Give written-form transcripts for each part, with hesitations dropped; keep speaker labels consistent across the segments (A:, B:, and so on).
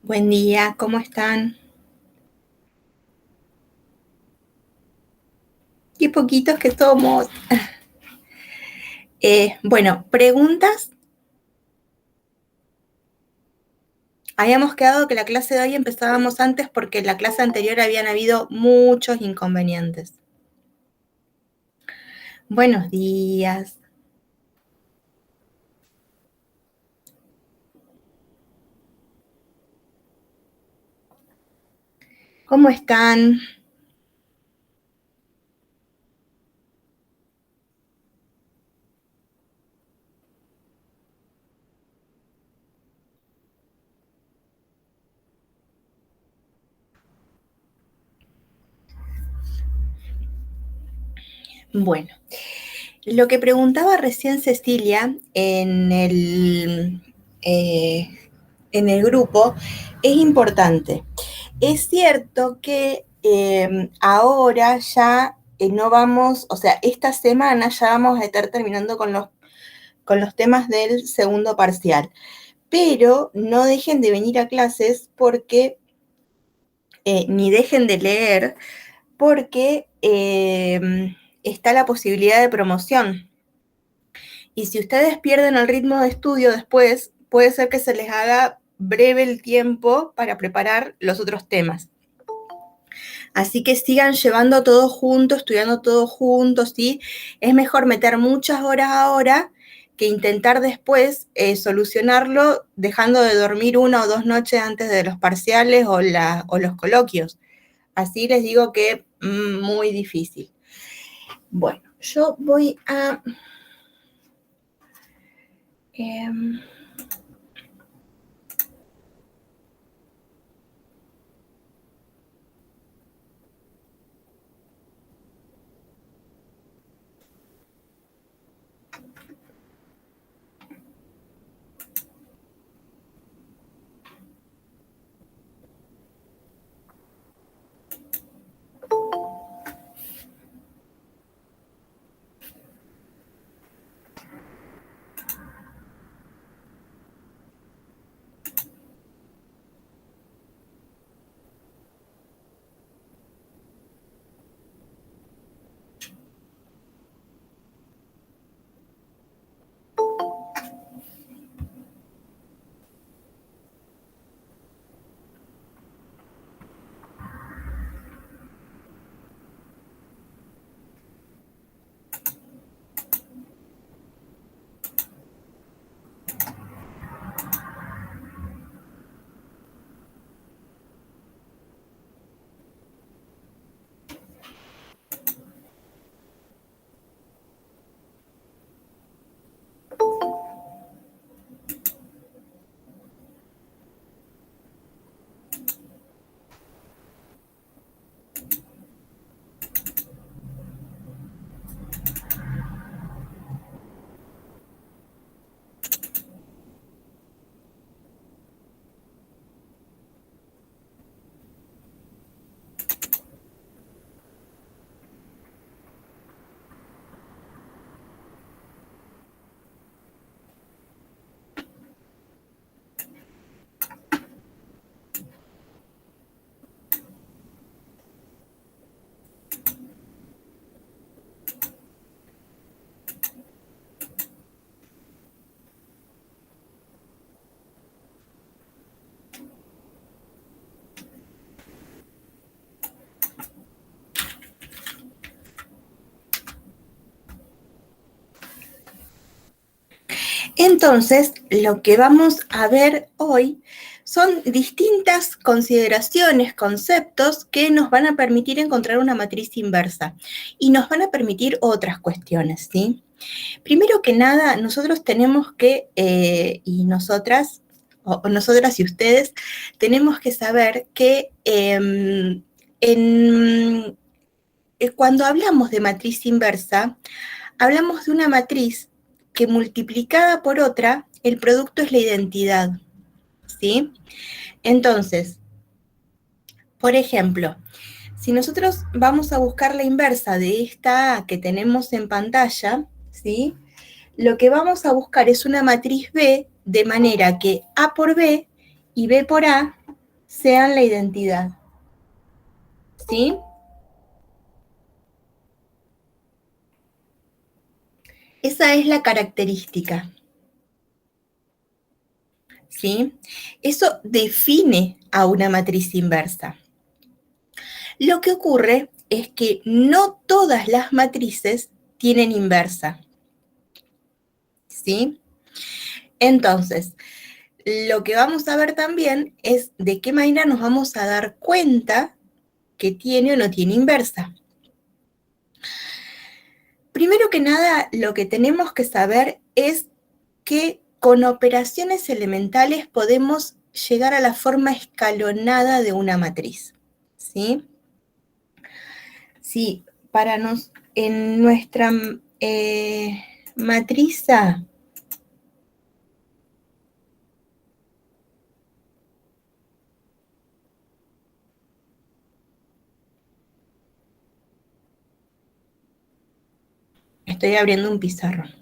A: Buen día, ¿cómo están? Qué poquitos que somos. Bueno, preguntas. Habíamos quedado que la clase de hoy empezábamos antes porque en la clase anterior habían habido muchos inconvenientes. Buenos días. ¿Cómo están? Bueno, lo que preguntaba recién Cecilia eh, en el grupo es importante. Es cierto que ahora ya no vamos, o sea, esta semana ya vamos a estar terminando con los temas del segundo parcial, pero no dejen de venir a clases porque, ni dejen de leer, porque está la posibilidad de promoción. Y si ustedes pierden el ritmo de estudio después, puede ser que se les haga breve el tiempo para preparar los otros temas. Así que sigan llevando todo junto, estudiando todo juntos, ¿sí? Es mejor meter muchas horas ahora que intentar después solucionarlo dejando de dormir 1 o 2 noches antes de los parciales o los coloquios. Así les digo que muy difícil. Bueno, yo voy a... Entonces, lo que vamos a ver hoy son distintas consideraciones, conceptos que nos van a permitir encontrar una matriz inversa y nos van a permitir otras cuestiones, ¿sí? Primero que nada, nosotros tenemos que, y nosotras, o nosotras y ustedes, tenemos que saber que cuando hablamos de matriz inversa, hablamos de una matriz que multiplicada por otra, el producto es la identidad, ¿sí? Entonces, por ejemplo, si nosotros vamos a buscar la inversa de esta A que tenemos en pantalla, ¿sí? Lo que vamos a buscar es una matriz B de manera que A por B y B por A sean la identidad. ¿Sí? Esa es la característica. ¿Sí? Eso define a una matriz inversa. Lo que ocurre es que no todas las matrices tienen inversa. ¿Sí? Entonces, lo que vamos a ver también es de qué manera nos vamos a dar cuenta que tiene o no tiene inversa. Primero que nada, lo que tenemos que saber es que con operaciones elementales podemos llegar a la forma escalonada de una matriz. ¿Sí? Sí, en nuestra matriz A, estoy abriendo un pizarrón.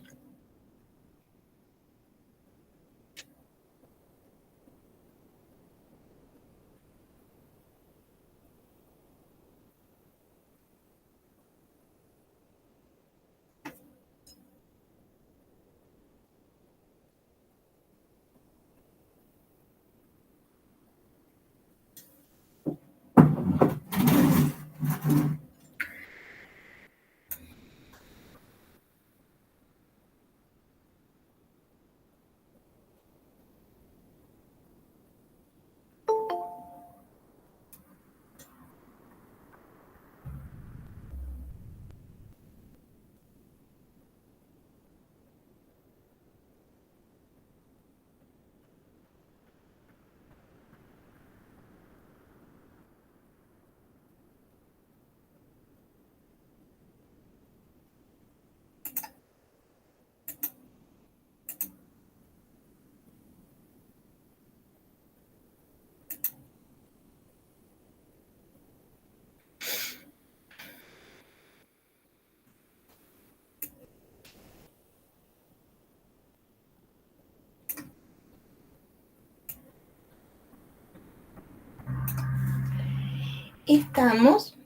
A: Estamos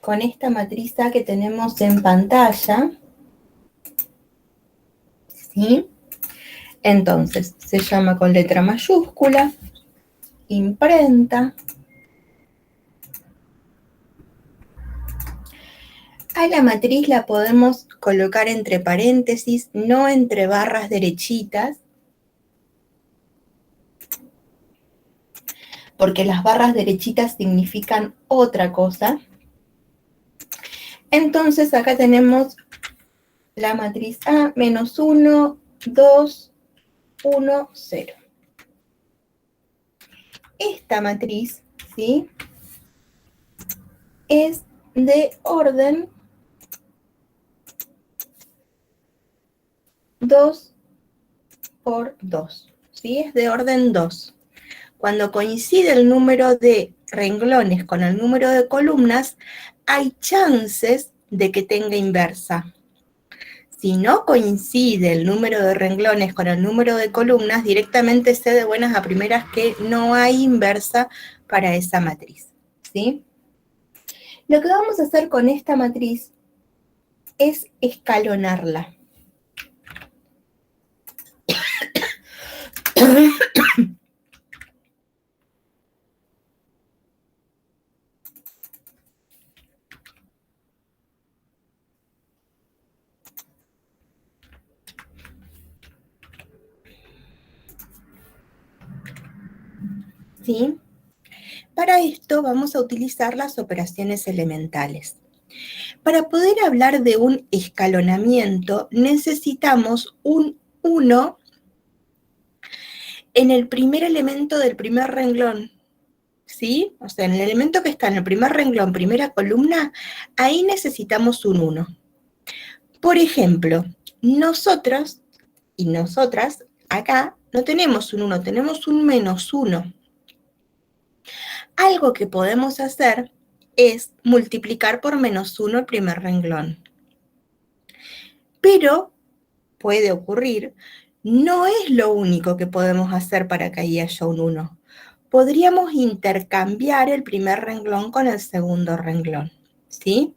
A: con esta matriz A que tenemos en pantalla, ¿sí? Entonces, se llama con letra mayúscula, imprenta. A la matriz la podemos colocar entre paréntesis, no entre barras derechitas, porque las barras derechitas significan otra cosa. Entonces, acá tenemos la matriz A, menos 1, 2, 1, 0. Esta matriz, ¿sí?, es de orden 2 por 2, ¿sí? Es de orden 2. Cuando coincide el número de renglones con el número de columnas, hay chances de que tenga inversa. Si no coincide el número de renglones con el número de columnas, directamente sé de buenas a primeras que no hay inversa para esa matriz, ¿sí? Lo que vamos a hacer con esta matriz es escalonarla. ¿Sí? Para esto vamos a utilizar las operaciones elementales. Para poder hablar de un escalonamiento, necesitamos un 1 en el primer elemento del primer renglón, ¿sí? O sea, en el elemento que está en el primer renglón, primera columna, ahí necesitamos un 1. Por ejemplo, nosotros y nosotras, acá no tenemos un 1, tenemos un menos 1. Algo que podemos hacer es multiplicar por menos 1 el primer renglón. Pero puede ocurrir, no es lo único que podemos hacer para que ahí haya un 1. podríamos intercambiar el primer renglón con el segundo renglón, ¿sí?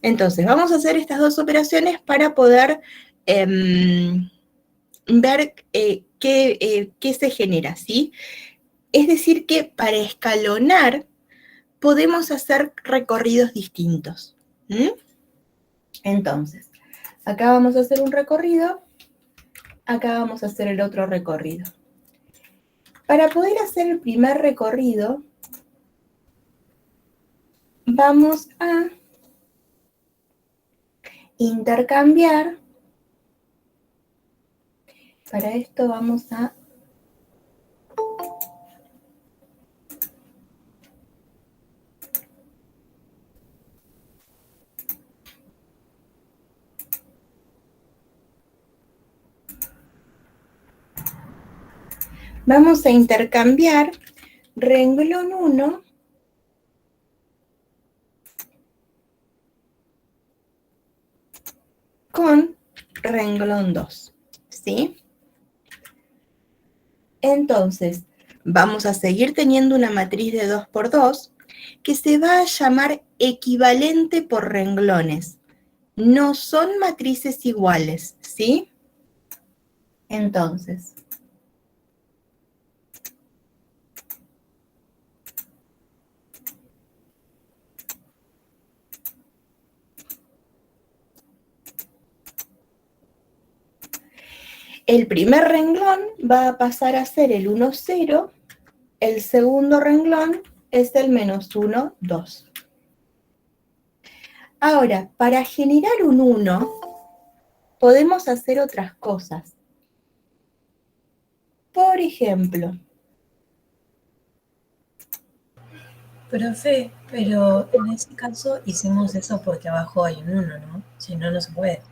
A: Entonces, vamos a hacer estas dos operaciones para poder ver qué se genera, ¿sí? Es decir, que para escalonar podemos hacer recorridos distintos. Entonces, acá vamos a hacer un recorrido, acá vamos a hacer el otro recorrido. Para poder hacer el primer recorrido, vamos a intercambiar. Para esto vamos a intercambiar renglón 1 con renglón 2, ¿sí? Entonces, vamos a seguir teniendo una matriz de 2 por 2 que se va a llamar equivalente por renglones. No son matrices iguales, ¿sí? Entonces, el primer renglón va a pasar a ser el 1, 0, el segundo renglón es el menos 1, 2. Ahora, para generar un 1, podemos hacer otras cosas. Por ejemplo,
B: Profe, pero en ese caso hicimos eso porque abajo hay un 1, ¿no? Si no, no se puede.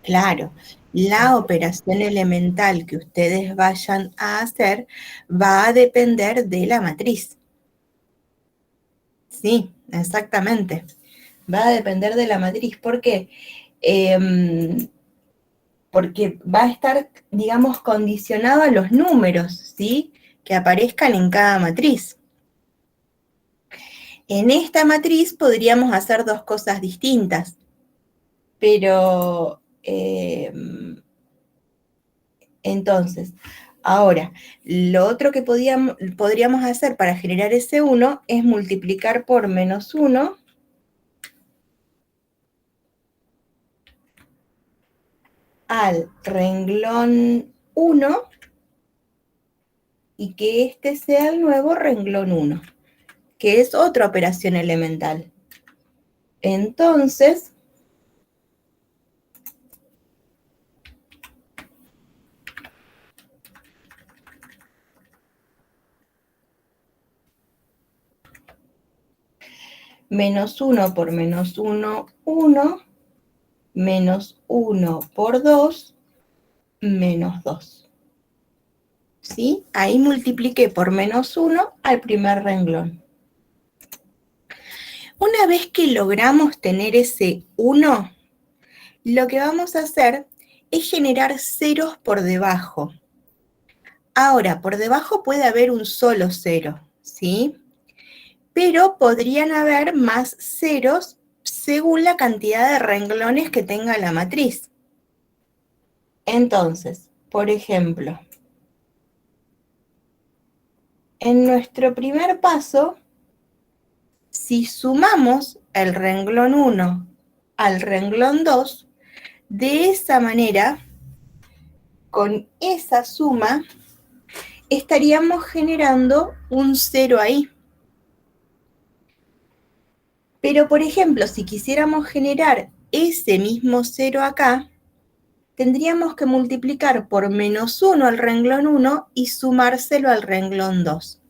A: claro, la operación elemental que ustedes vayan a hacer va a depender de la matriz. Sí, exactamente. Va a depender de la matriz. ¿Por qué? Porque va a estar, digamos, condicionado a los números, ¿sí? Que aparezcan en cada matriz. En esta matriz podríamos hacer dos cosas distintas, pero entonces, ahora, lo otro que podríamos hacer para generar ese 1 es multiplicar por menos 1 al renglón 1 y que este sea el nuevo renglón 1, que es otra operación elemental. Entonces, menos 1 por menos 1, 1, menos 1 por 2, menos 2. ¿Sí? Ahí multipliqué por menos 1 al primer renglón. Una vez que logramos tener ese 1, lo que vamos a hacer es generar ceros por debajo. Ahora, por debajo puede haber un solo cero, ¿sí? Pero podrían haber más ceros según la cantidad de renglones que tenga la matriz. Entonces, por ejemplo, en nuestro primer paso, si sumamos el renglón 1 al renglón 2, de esa manera, con esa suma, estaríamos generando un 0 ahí. Pero, por ejemplo, si quisiéramos generar ese mismo 0 acá, tendríamos que multiplicar por menos 1 al renglón 1 y sumárselo al renglón 2.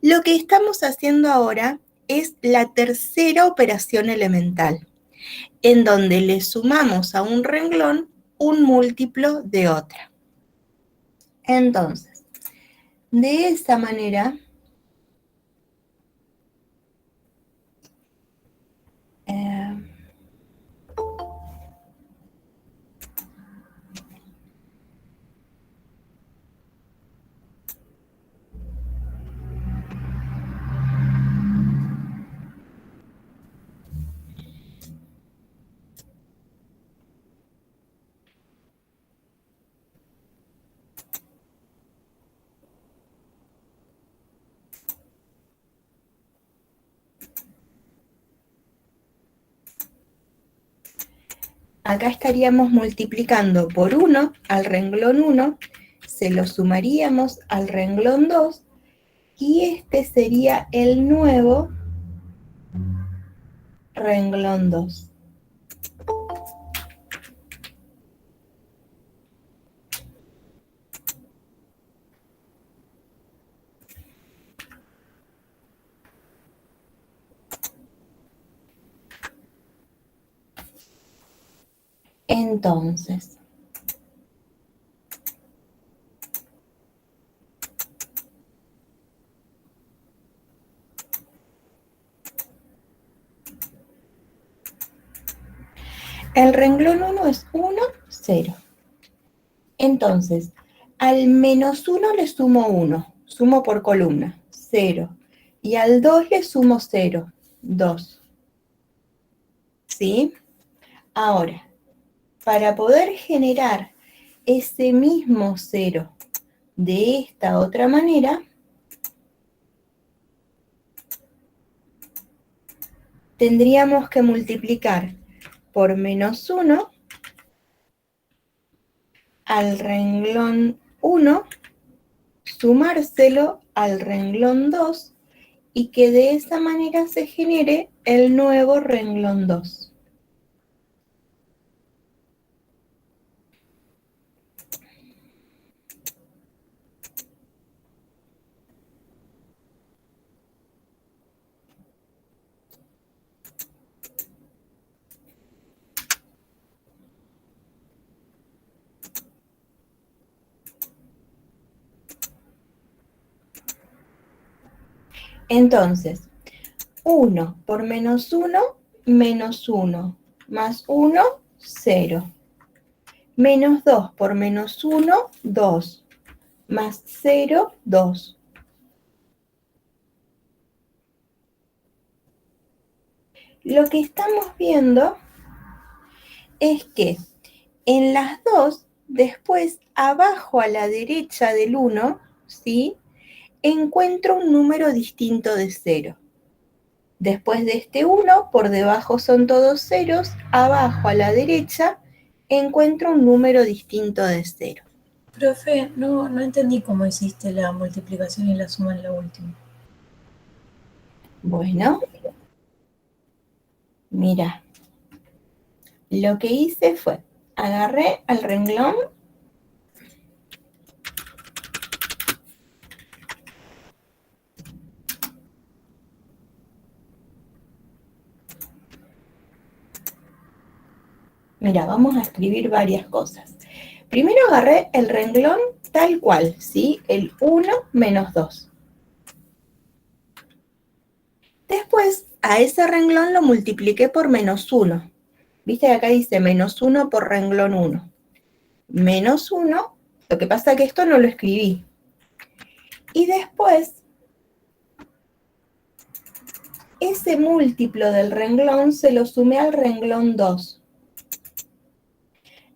A: Lo que estamos haciendo ahora es la tercera operación elemental, en donde le sumamos a un renglón un múltiplo de otra. Entonces, de esa manera, acá estaríamos multiplicando por 1 al renglón 1, se lo sumaríamos al renglón 2, y este sería el nuevo renglón 2. Entonces, el renglón 1 es 1, 0. Entonces, al menos 1 le sumo 1, sumo por columna, 0. Y al 2 le sumo 0, 2. ¿Sí? Ahora, para poder generar ese mismo 0 de esta otra manera, tendríamos que multiplicar por menos 1 al renglón 1, sumárselo al renglón 2, y que de esa manera se genere el nuevo renglón 2. Entonces, 1 por menos 1, menos 1, más 1, 0. Menos 2 por menos 1, 2, más 0, 2. Lo que estamos viendo es que en las dos, después abajo a la derecha del 1, ¿sí?, encuentro un número distinto de 0. Después de este 1, por debajo son todos ceros, abajo a la derecha encuentro un número distinto de 0.
B: Profe, no entendí cómo hiciste la multiplicación y la suma en la última.
A: Bueno, mira, lo que hice fue, agarré al renglón, mira, vamos a escribir varias cosas. Primero agarré el renglón tal cual, ¿sí? El 1 menos 2. Después, a ese renglón lo multipliqué por menos 1. Viste que acá dice menos 1 por renglón 1. Menos 1, lo que pasa es que esto no lo escribí. Y después, ese múltiplo del renglón se lo sumé al renglón 2.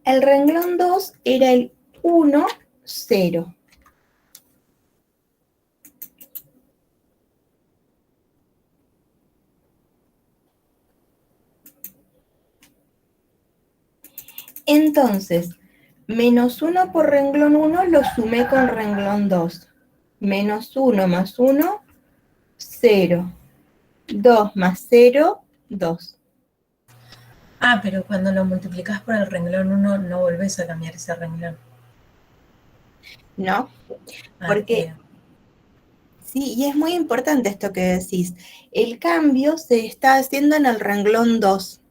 A: El renglón 2 era el 1, 0. Entonces, menos 1 por renglón 1 lo sumé con renglón 2. Menos 1 más 1, 0. 2 más 0, 2.
B: Ah, pero cuando lo multiplicas por el renglón 1 no volvés a cambiar ese renglón.
A: ¿No?
B: Ah,
A: Porque,
B: bien.
A: sí, y es muy importante esto que decís. El cambio se está haciendo en el renglón 2.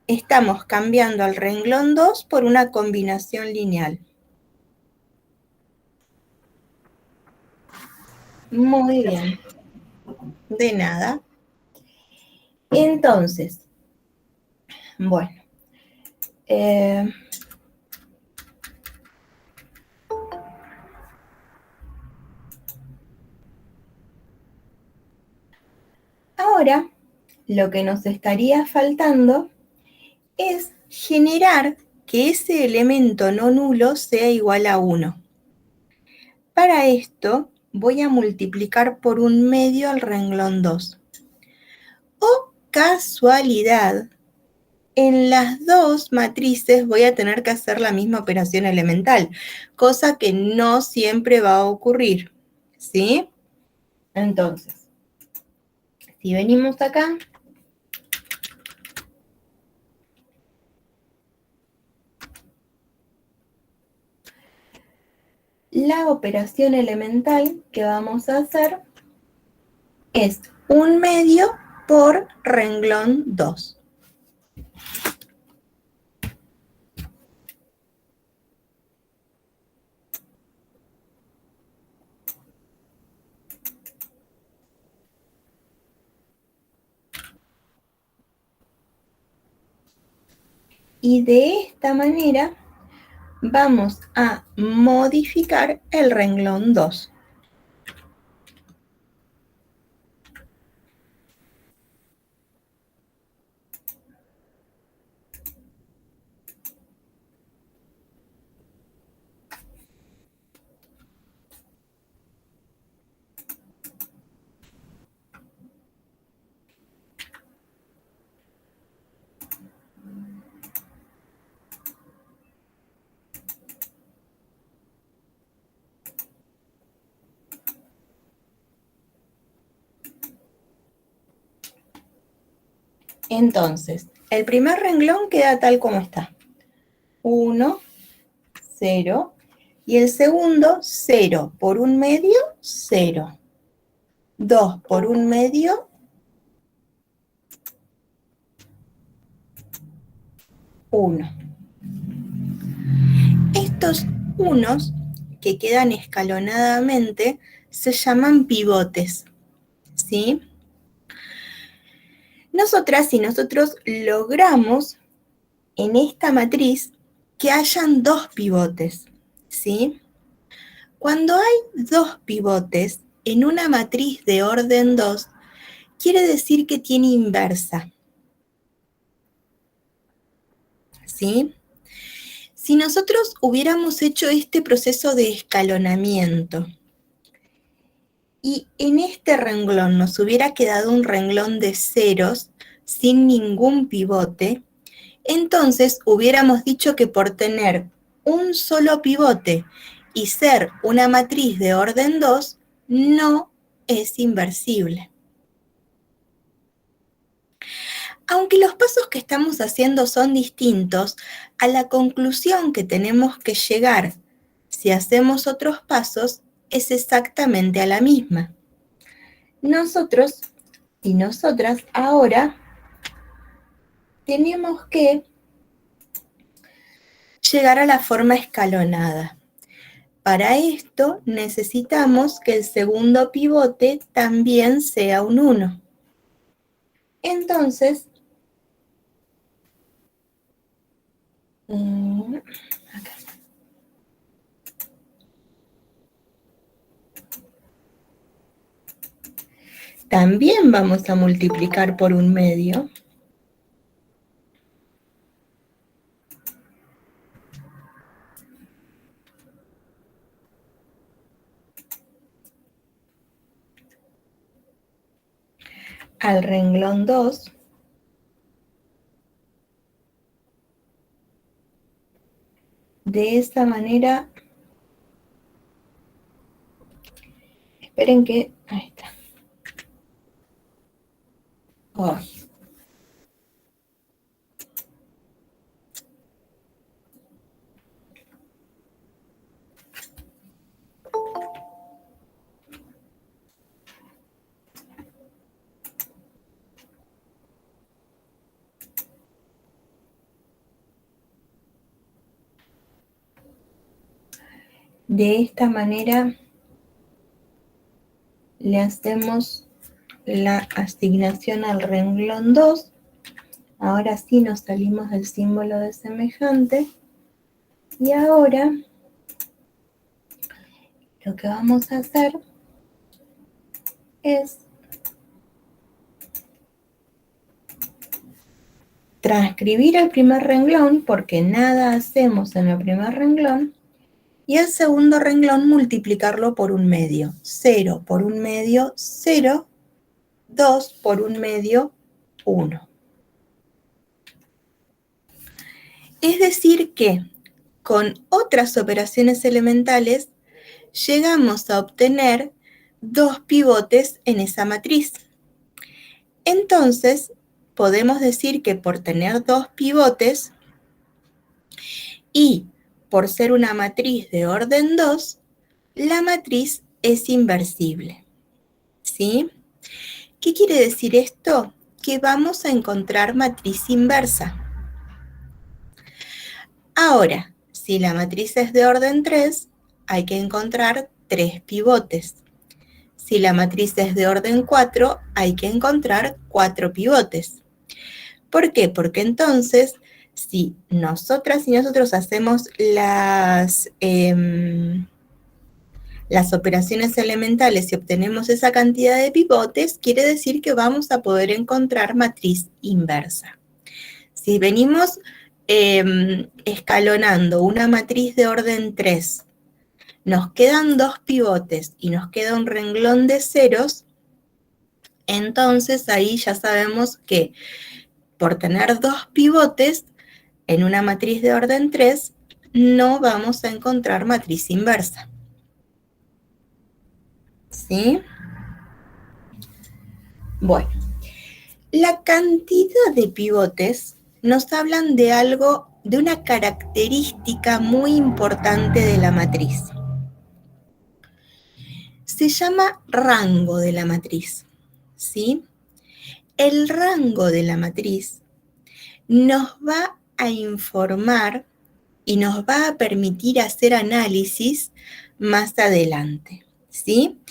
A: Estamos cambiando al renglón 2 por una combinación lineal. Muy bien. De nada. Entonces, bueno. Ahora, lo que nos estaría faltando es generar que ese elemento no nulo sea igual a 1. Para esto, voy a multiplicar por 1/2 al renglón 2. Oh, casualidad, en las dos matrices voy a tener que hacer la misma operación elemental, cosa que no siempre va a ocurrir, ¿sí? Entonces, si venimos acá, la operación elemental que vamos a hacer es 1/2 por renglón 2. Y de esta manera vamos a modificar el renglón 2. Entonces, el primer renglón queda tal como está. 1, 0. Y el segundo, 0 por 1/2, 0. 2 por 1/2, 1. Estos unos que quedan escalonadamente se llaman pivotes, ¿sí? Nosotras y nosotros logramos en esta matriz que hayan dos pivotes, ¿sí? Cuando hay dos pivotes en una matriz de orden 2, quiere decir que tiene inversa, ¿sí? Si nosotros hubiéramos hecho este proceso de escalonamiento y en este renglón nos hubiera quedado un renglón de ceros sin ningún pivote, entonces hubiéramos dicho que por tener un solo pivote y ser una matriz de orden 2, no es inversible. Aunque los pasos que estamos haciendo son distintos, a la conclusión que tenemos que llegar si hacemos otros pasos es exactamente a la misma. Nosotros y nosotras ahora tenemos que llegar a la forma escalonada. Para esto necesitamos que el segundo pivote también sea un 1. Entonces, acá. También vamos a multiplicar por 1/2. Al renglón 2. De esta manera, esperen que, ahí está. Oh. De esta manera le hacemos la asignación al renglón 2. Ahora sí nos salimos del símbolo de semejante. Y ahora lo que vamos a hacer es transcribir el primer renglón, porque nada hacemos en el primer renglón, y el segundo renglón multiplicarlo por 1/2. 0 por 1/2, 0. 2 por 1/2, 1. Es decir que con otras operaciones elementales llegamos a obtener 2 pivotes en esa matriz. Entonces, podemos decir que por tener 2 pivotes y por ser una matriz de orden 2, la matriz es inversible. ¿Sí? ¿Qué quiere decir esto? Que vamos a encontrar matriz inversa. Ahora, si la matriz es de orden 3, hay que encontrar 3 pivotes. Si la matriz es de orden 4, hay que encontrar 4 pivotes. ¿Por qué? Porque entonces, si nosotras y nosotros hacemos las operaciones elementales y obtenemos esa cantidad de pivotes, quiere decir que vamos a poder encontrar matriz inversa. Si venimos escalonando una matriz de orden 3, nos quedan 2 pivotes y nos queda un renglón de ceros, entonces ahí ya sabemos que por tener 2 pivotes en una matriz de orden 3, no vamos a encontrar matriz inversa. ¿Sí? Bueno, la cantidad de pivotes nos hablan de algo, de una característica muy importante de la matriz. Se llama rango de la matriz, ¿sí? El rango de la matriz nos va a informar y nos va a permitir hacer análisis más adelante, ¿sí?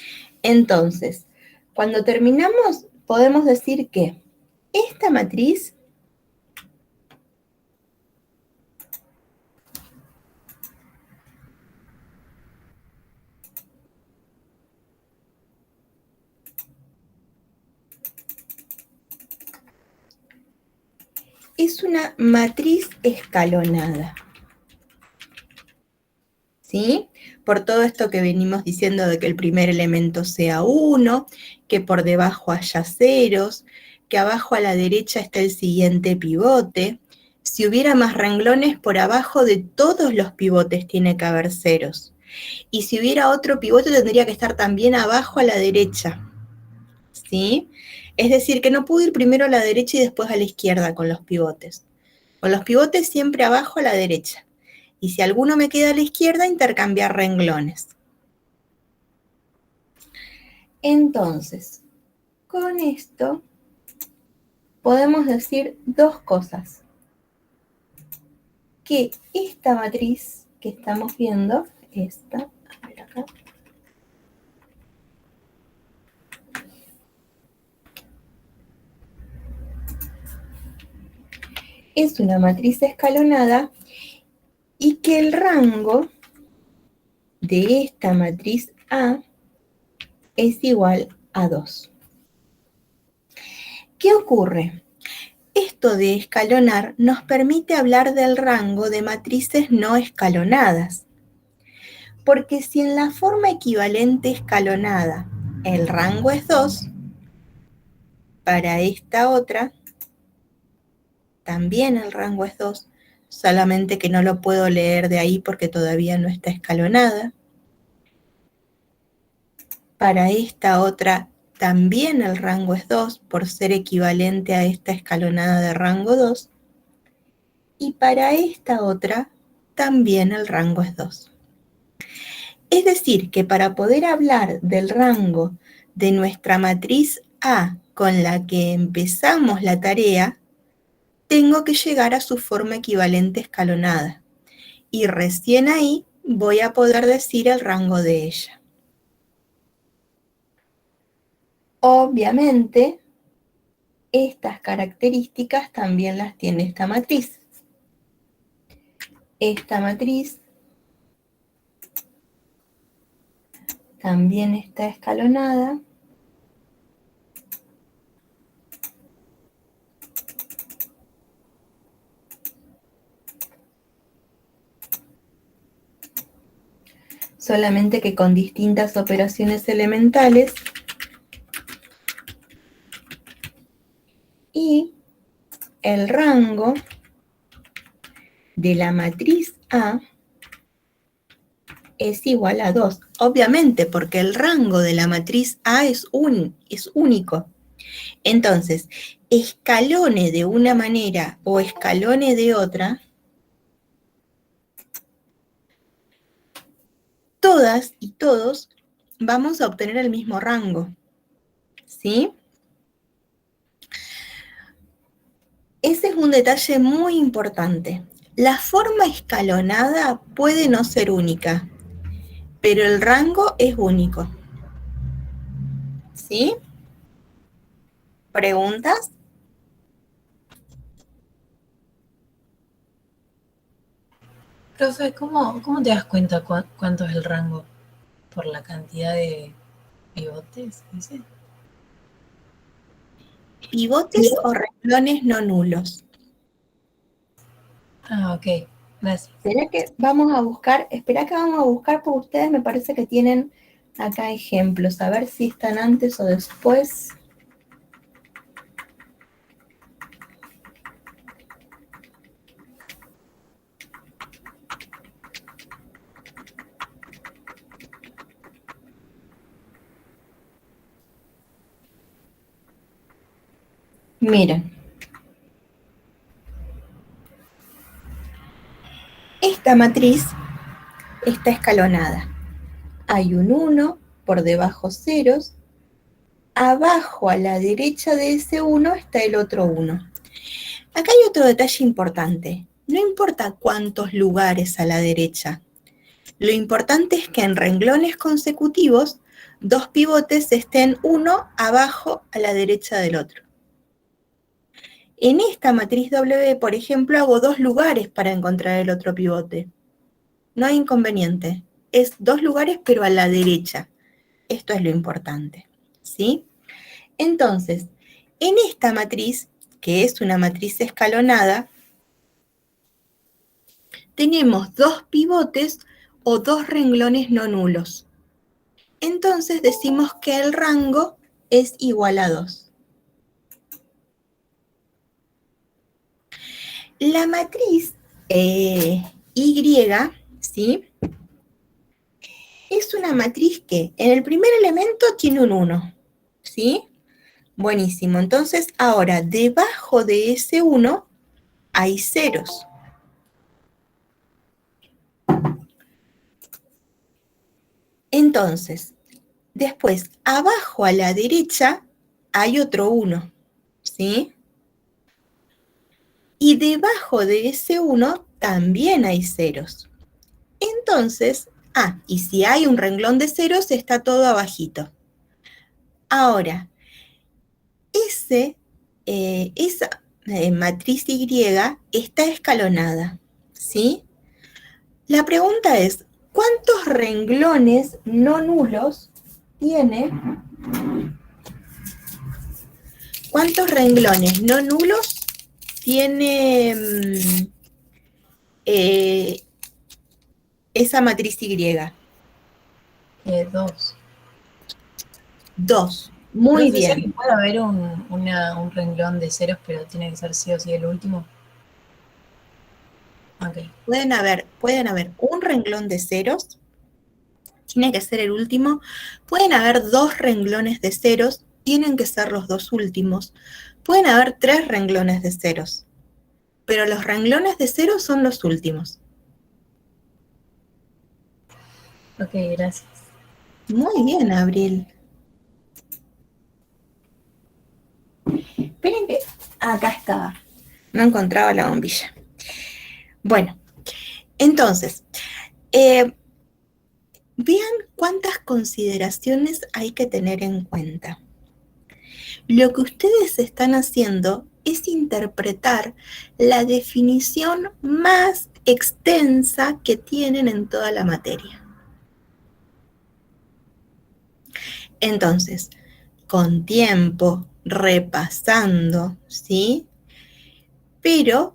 A: Entonces, cuando terminamos, podemos decir que esta matriz es una matriz escalonada, ¿sí? Por todo esto que venimos diciendo de que el primer elemento sea 1, que por debajo haya ceros, que abajo a la derecha está el siguiente pivote. Si hubiera más renglones, por abajo de todos los pivotes tiene que haber ceros. Y si hubiera otro pivote, tendría que estar también abajo a la derecha, ¿sí? Es decir, que no puedo ir primero a la derecha y después a la izquierda con los pivotes. Con los pivotes siempre abajo a la derecha. Y si alguno me queda a la izquierda, intercambiar renglones. Entonces, con esto podemos decir 2 cosas. Que esta matriz que estamos viendo, esta, a ver acá, es una matriz escalonada y que el rango de esta matriz A es igual a 2. ¿Qué ocurre? Esto de escalonar nos permite hablar del rango de matrices no escalonadas. Porque si en la forma equivalente escalonada el rango es 2, para esta otra también el rango es 2, solamente que no lo puedo leer de ahí porque todavía no está escalonada. Para esta otra también el rango es 2 por ser equivalente a esta escalonada de rango 2. Y para esta otra también el rango es 2. Es decir, que para poder hablar del rango de nuestra matriz A con la que empezamos la tarea, tengo que llegar a su forma equivalente escalonada. Y recién ahí voy a poder decir el rango de ella. Obviamente, estas características también las tiene esta matriz. Esta matriz también está escalonada. Solamente que con distintas operaciones elementales. Y el rango de la matriz A es igual a 2. Obviamente, porque el rango de la matriz A es único. Entonces, escalone de una manera o escalone de otra, todas y todos vamos a obtener el mismo rango, ¿sí? Ese es un detalle muy importante. La forma escalonada puede no ser única, pero el rango es único, ¿sí? ¿Preguntas?
B: Profe, ¿cómo te das cuenta cuánto es el rango? ¿Por la cantidad de pivotes, dice?
A: Pivotes o renglones no nulos.
B: Ah, ok, gracias.
A: Espera que vamos a buscar porque ustedes me parece que tienen acá ejemplos, a ver si están antes o después. Miren, esta matriz está escalonada. Hay un 1, por debajo ceros, abajo a la derecha de ese 1 está el otro 1. Acá hay otro detalle importante. No importa cuántos lugares a la derecha. Lo importante es que en renglones consecutivos, dos pivotes estén uno abajo a la derecha del otro. En esta matriz W, por ejemplo, hago 2 lugares para encontrar el otro pivote. No hay inconveniente. Es 2 lugares, pero a la derecha. Esto es lo importante, ¿sí? Entonces, en esta matriz, que es una matriz escalonada, tenemos 2 pivotes o 2 renglones no nulos. Entonces decimos que el rango es igual a 2. La matriz Y, ¿sí? Es una matriz que en el primer elemento tiene un 1, ¿sí? Buenísimo. Entonces, ahora, debajo de ese 1 hay ceros. Entonces, después, abajo a la derecha hay otro 1, ¿sí? Y debajo de ese 1 también hay ceros. Entonces, y si hay un renglón de ceros, está todo abajito. Ahora, esa matriz Y está escalonada, ¿sí? La pregunta es, ¿cuántos renglones no nulos tiene? ¿Cuántos renglones no nulos tiene esa matriz Y?
B: 2.
A: 2. Muy
B: Profesor,
A: bien.
B: ¿puede haber un renglón de ceros, pero tiene que ser sí o sí el último? Ok.
A: Pueden haber un renglón de ceros, tiene que ser el último. Pueden haber 2 renglones de ceros, tienen que ser los 2 últimos. Pueden haber 3 renglones de ceros, pero los renglones de ceros son los últimos.
B: Ok, gracias.
A: Muy bien, Abril. Esperen que acá estaba. No encontraba la bombilla. Bueno, entonces, vean cuántas consideraciones hay que tener en cuenta. Lo que ustedes están haciendo es interpretar la definición más extensa que tienen en toda la materia. Entonces, con tiempo, repasando, ¿sí? Pero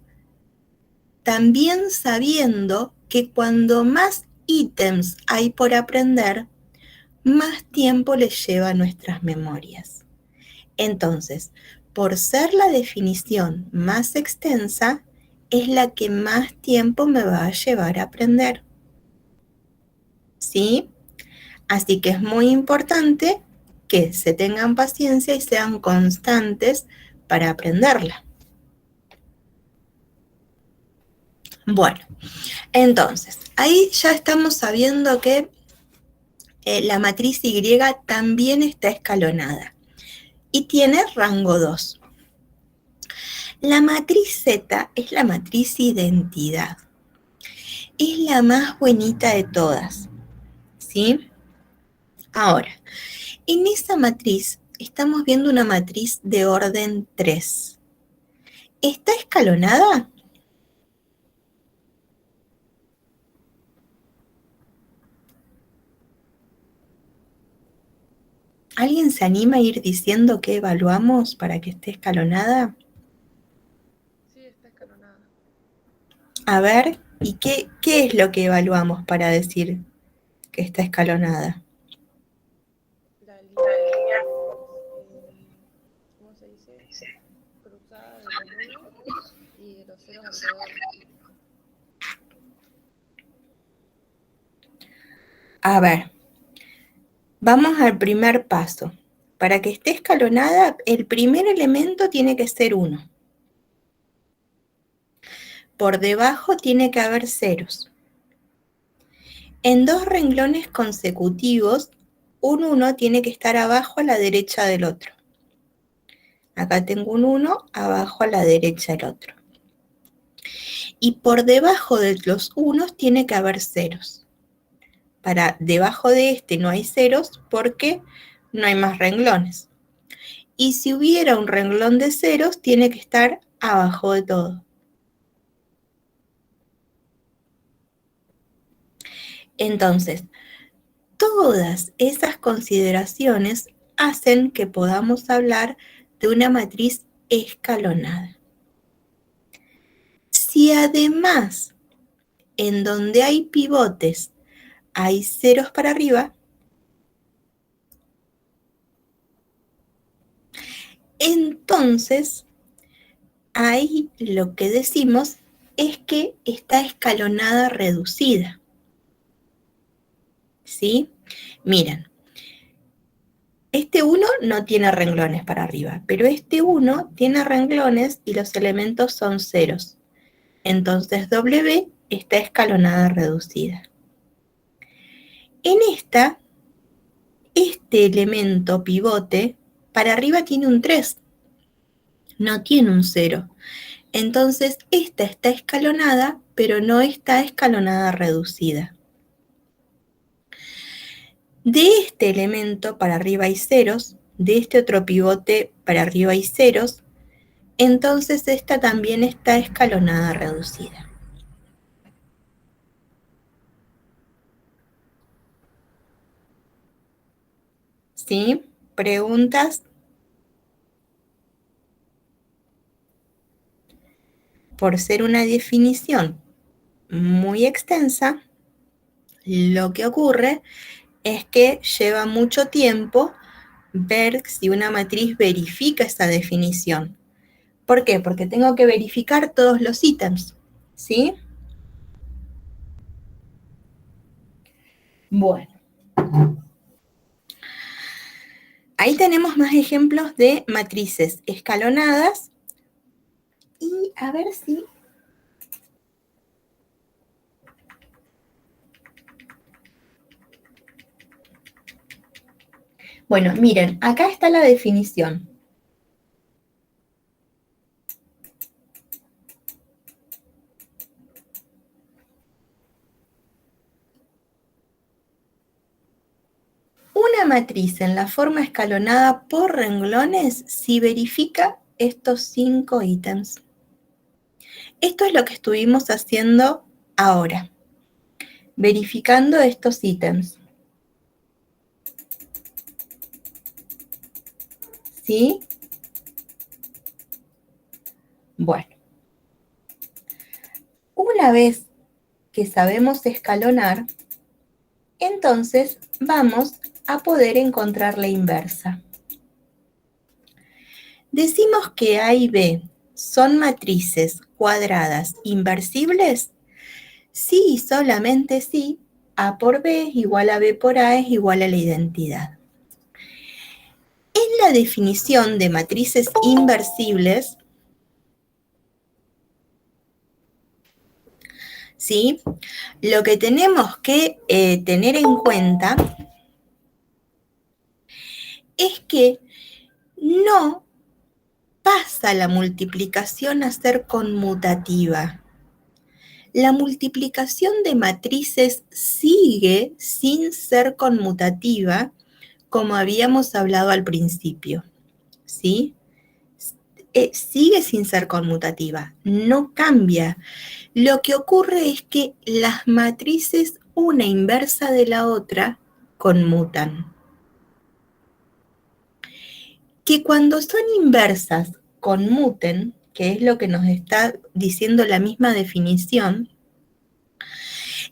A: también sabiendo que cuando más ítems hay por aprender, más tiempo les lleva a nuestras memorias. Entonces, por ser la definición más extensa, es la que más tiempo me va a llevar a aprender. ¿Sí? Así que es muy importante que se tengan paciencia y sean constantes para aprenderla. Bueno, entonces, ahí ya estamos sabiendo que la matriz Y también está escalonada y tiene rango 2. La matriz Z es la matriz identidad. Es la más bonita de todas, ¿sí? Ahora, en esa matriz estamos viendo una matriz de orden 3. ¿Está escalonada? ¿Alguien se anima a ir diciendo qué evaluamos para que esté escalonada?
C: Sí, está escalonada.
A: A ver, ¿y qué es lo que evaluamos para decir que está escalonada?
C: La línea, ¿cómo se dice? Cruzada de los unos y de los ceros alrededor.
A: A ver, vamos al primer paso. Para que esté escalonada, el primer elemento tiene que ser 1. Por debajo tiene que haber ceros. En 2 renglones consecutivos, un 1 tiene que estar abajo a la derecha del otro. Acá tengo un 1, abajo a la derecha del otro. Y por debajo de los unos tiene que haber ceros. Para debajo de este no hay ceros porque no hay más renglones. Y si hubiera un renglón de ceros, tiene que estar abajo de todo. Entonces, todas esas consideraciones hacen que podamos hablar de una matriz escalonada. Si además en donde hay pivotes hay ceros para arriba, entonces ahí lo que decimos es que está escalonada reducida. ¿Sí? Miren, este 1 no tiene renglones para arriba, pero este 1 tiene renglones y los elementos son ceros. Entonces W está escalonada reducida. En esta, este elemento pivote para arriba tiene un 3, no tiene un 0. Entonces esta está escalonada, pero no está escalonada reducida. De este elemento para arriba hay ceros, de este otro pivote para arriba hay ceros, entonces esta también está escalonada reducida. ¿Sí? ¿Preguntas? Por ser una definición muy extensa, lo que ocurre es que lleva mucho tiempo ver si una matriz verifica esa definición. ¿Por qué? Porque tengo que verificar todos los ítems, ¿sí? Bueno. Ahí tenemos más ejemplos de matrices escalonadas. Y a ver si... Bueno, miren, acá está la definición. Una matriz en la forma escalonada por renglones si verifica estos 5 ítems. Esto es lo que estuvimos haciendo ahora, verificando estos ítems. ¿Sí? Bueno. Una vez que sabemos escalonar, entonces vamos a poder encontrar la inversa. Decimos que A y B son matrices cuadradas inversibles? Sí y solamente sí, A por B es igual a B por A es igual a la identidad. En la definición de matrices inversibles, ¿sí? Lo que tenemos que tener en cuenta es que no pasa la multiplicación a ser conmutativa. La multiplicación de matrices sigue sin ser conmutativa, como habíamos hablado al principio, ¿sí? Sigue sin ser conmutativa, no cambia. Lo que ocurre es que las matrices, una inversa de la otra, conmutan. Que cuando son inversas conmuten, que es lo que nos está diciendo la misma definición,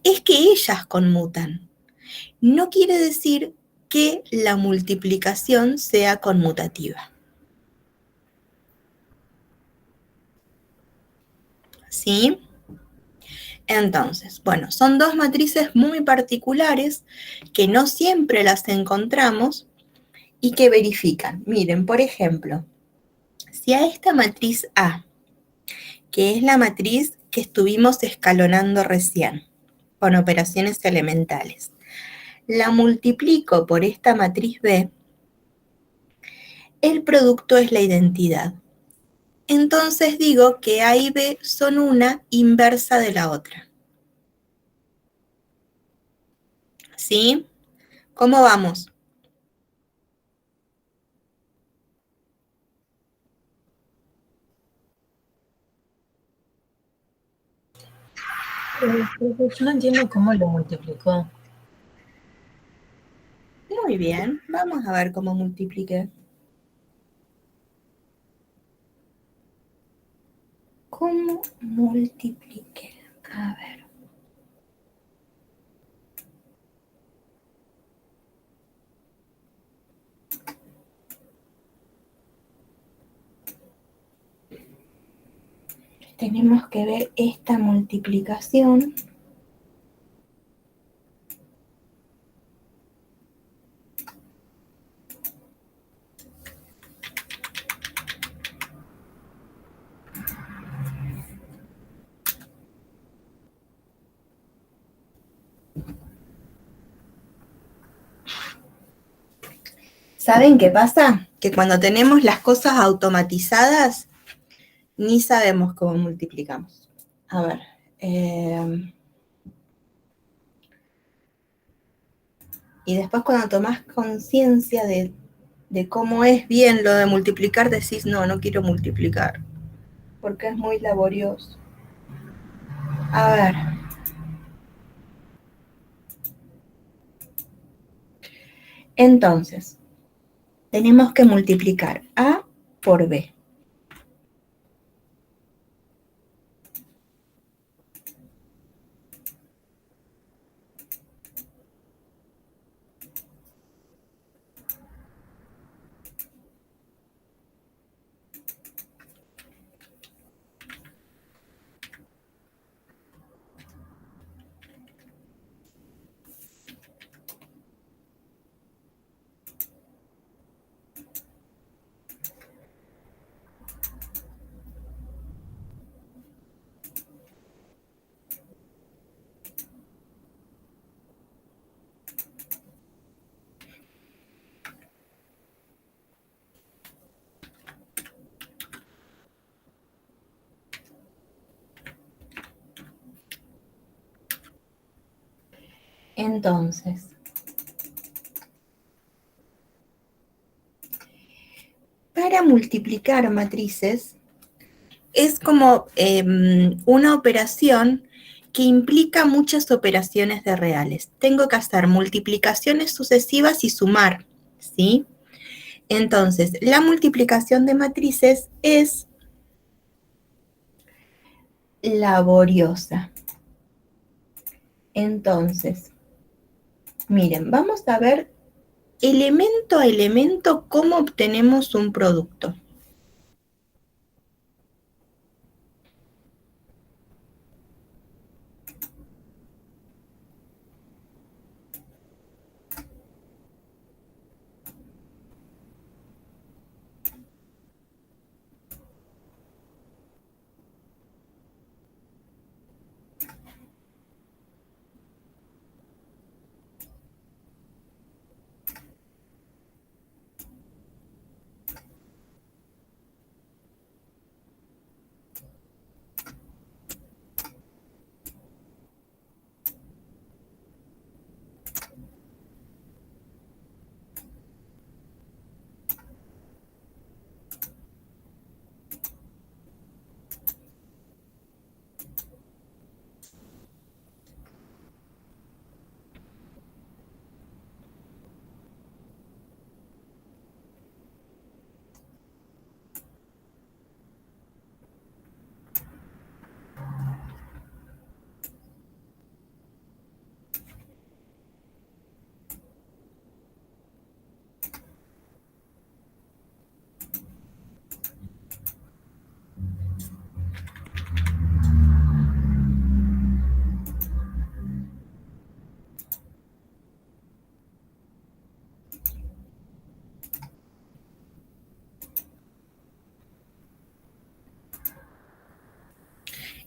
A: es que ellas conmutan. No quiere decir que la multiplicación sea conmutativa. ¿Sí? Entonces, bueno, son dos matrices muy particulares que no siempre las encontramos y que verifican. Miren, por ejemplo, si a esta matriz A, que es la matriz que estuvimos escalonando recién, con operaciones elementales, la multiplico por esta matriz B, el producto es la identidad. Entonces digo que A y B son una inversa de la otra. ¿Sí? ¿Cómo vamos?
B: Yo no entiendo cómo lo multiplicó.
A: Muy bien, vamos a ver cómo multipliqué. ¿Cómo multipliqué? A ver. Tenemos que ver esta multiplicación. ¿Saben qué pasa? Que cuando tenemos las cosas automatizadas, ni sabemos cómo multiplicamos. A ver. Y después cuando tomás conciencia de cómo es bien lo de multiplicar, decís, no, no quiero multiplicar, porque es muy laborioso. A ver. Entonces, tenemos que multiplicar A por B. Entonces, para multiplicar matrices, es como una operación que implica muchas operaciones de reales. Tengo que hacer multiplicaciones sucesivas y sumar, ¿sí? Entonces, la multiplicación de matrices es laboriosa. Entonces, miren, vamos a ver elemento a elemento cómo obtenemos un producto.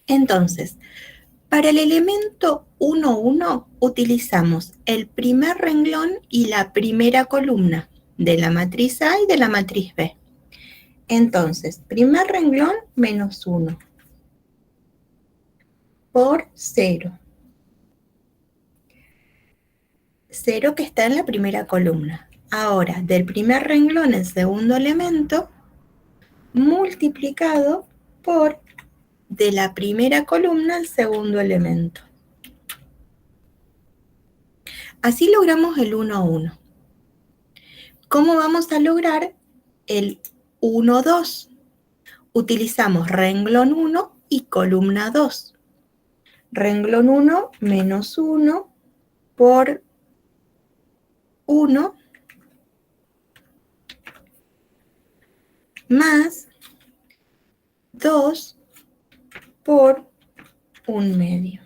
A: Entonces, para el elemento 1, 1, utilizamos el primer renglón y la primera columna de la matriz A y de la matriz B. Entonces, primer renglón menos 1 por 0. 0 que está en la primera columna. Ahora, del primer renglón el segundo elemento multiplicado por de la primera columna el segundo elemento. Así logramos el 1, 1. ¿Cómo vamos a lograr el 1, 2? Utilizamos renglón 1 y columna 2. Renglón 1 menos 1 por 1 más 2 por 1 medio.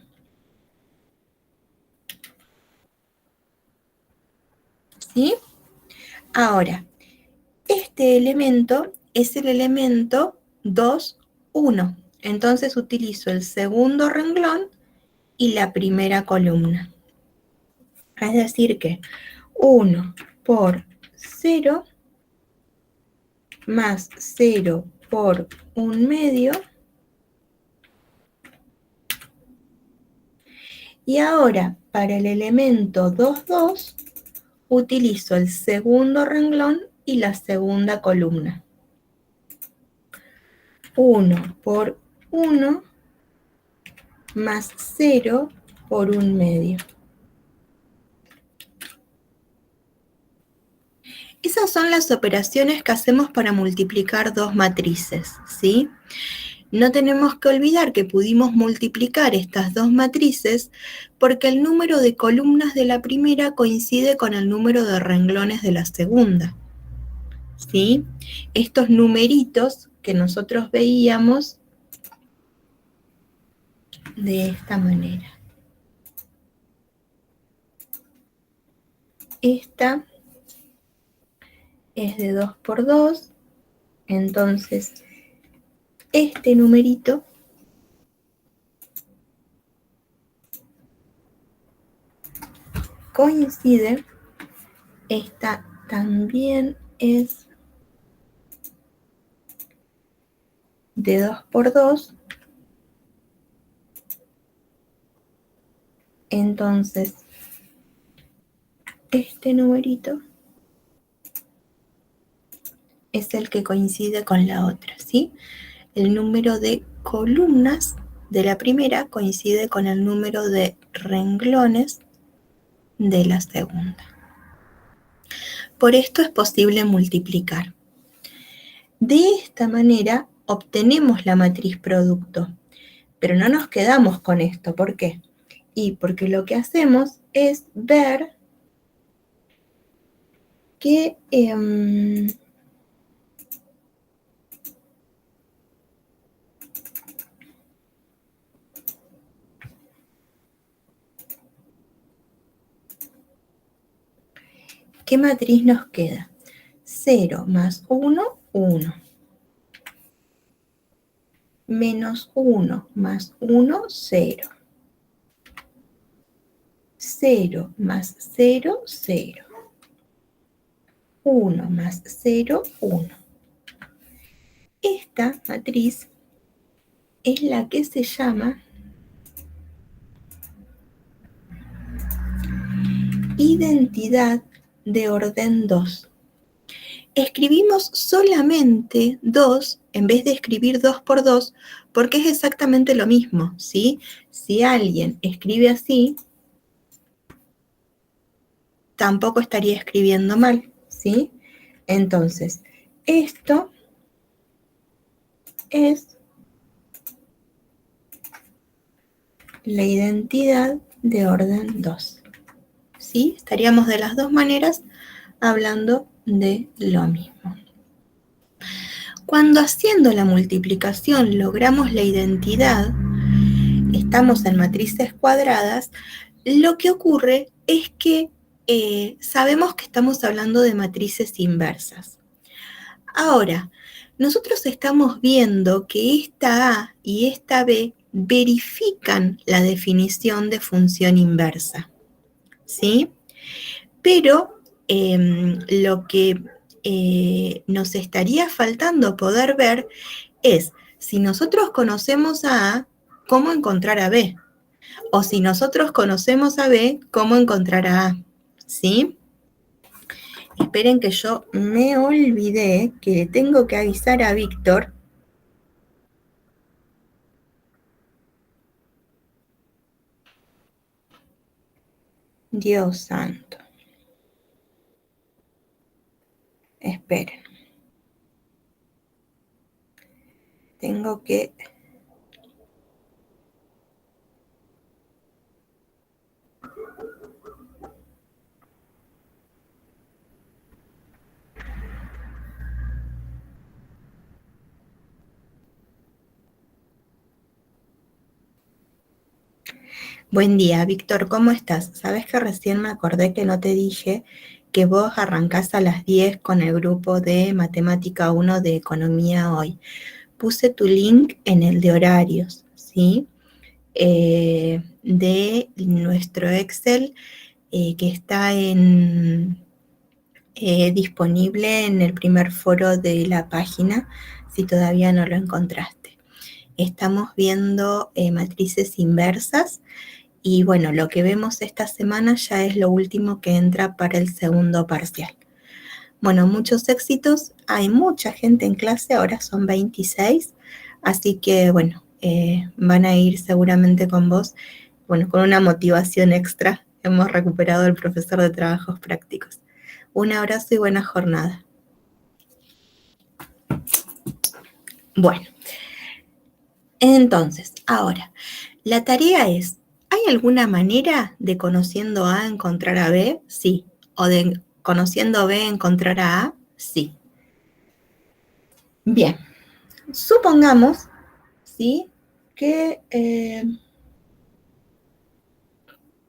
A: ¿Sí? Ahora, este elemento es el elemento 2, 1. Entonces utilizo el segundo renglón y la primera columna. Es decir que 1 por 0 más 0 por 1 medio. Y ahora, para el elemento 2, 2, utilizo el segundo renglón y la segunda columna. 1 por 1 más 0 por 1 medio. Esas son las operaciones que hacemos para multiplicar dos matrices, ¿sí? No tenemos que olvidar que pudimos multiplicar estas dos matrices porque el número de columnas de la primera coincide con el número de renglones de la segunda, ¿sí? Estos numeritos que nosotros veíamos de esta manera. Esta es de 2 por 2, entonces este numerito coincide, esta también es de 2 por 2, entonces este numerito es el que coincide con la otra, ¿sí? El número de columnas de la primera coincide con el número de renglones de la segunda. Por esto es posible multiplicar. De esta manera obtenemos la matriz producto, pero no nos quedamos con esto. ¿Por qué? Y porque lo que hacemos es ver que ¿qué matriz nos queda? 0 más 1, 1. Menos 1 más 1, 0. 0 más 0, 0. 1 más 0, 1. Esta matriz es la que se llama identidad de orden 2. Escribimos solamente 2 en vez de escribir 2 por 2 porque es exactamente lo mismo, ¿sí? Si alguien escribe así, tampoco estaría escribiendo mal, ¿sí? Entonces, esto es la identidad de orden 2, ¿sí? Estaríamos de las dos maneras hablando de lo mismo. Cuando haciendo la multiplicación logramos la identidad, estamos en matrices cuadradas, lo que ocurre es que sabemos que estamos hablando de matrices inversas. Ahora, nosotros estamos viendo que esta A y esta B verifican la definición de función inversa, ¿sí? Pero lo que nos estaría faltando poder ver es si nosotros conocemos a A, ¿cómo encontrar a B? O si nosotros conocemos a B, ¿cómo encontrar a A? ¿Sí? Esperen que yo me olvidé que le tengo que avisar a Víctor. Dios santo. Esperen. Tengo que... Buen día, Víctor, ¿cómo estás? Sabes que recién me acordé que no te dije que vos arrancás a las 10 con el grupo de Matemática 1 de Economía hoy. Puse tu link en el de horarios, ¿sí? De nuestro Excel que está disponible en el primer foro de la página, si todavía no lo encontraste. Estamos viendo matrices inversas y bueno, lo que vemos esta semana ya es lo último que entra para el segundo parcial. Bueno, muchos éxitos, hay mucha gente en clase, ahora son 26, así que bueno, van a ir seguramente con vos, bueno, con una motivación extra. Hemos recuperado al profesor de trabajos prácticos. Un abrazo y buena jornada. Bueno, entonces, ahora, la tarea es, ¿hay alguna manera de conociendo A encontrar a B? Sí. ¿O de conociendo B encontrar a A? Sí. Bien, supongamos, ¿sí? Que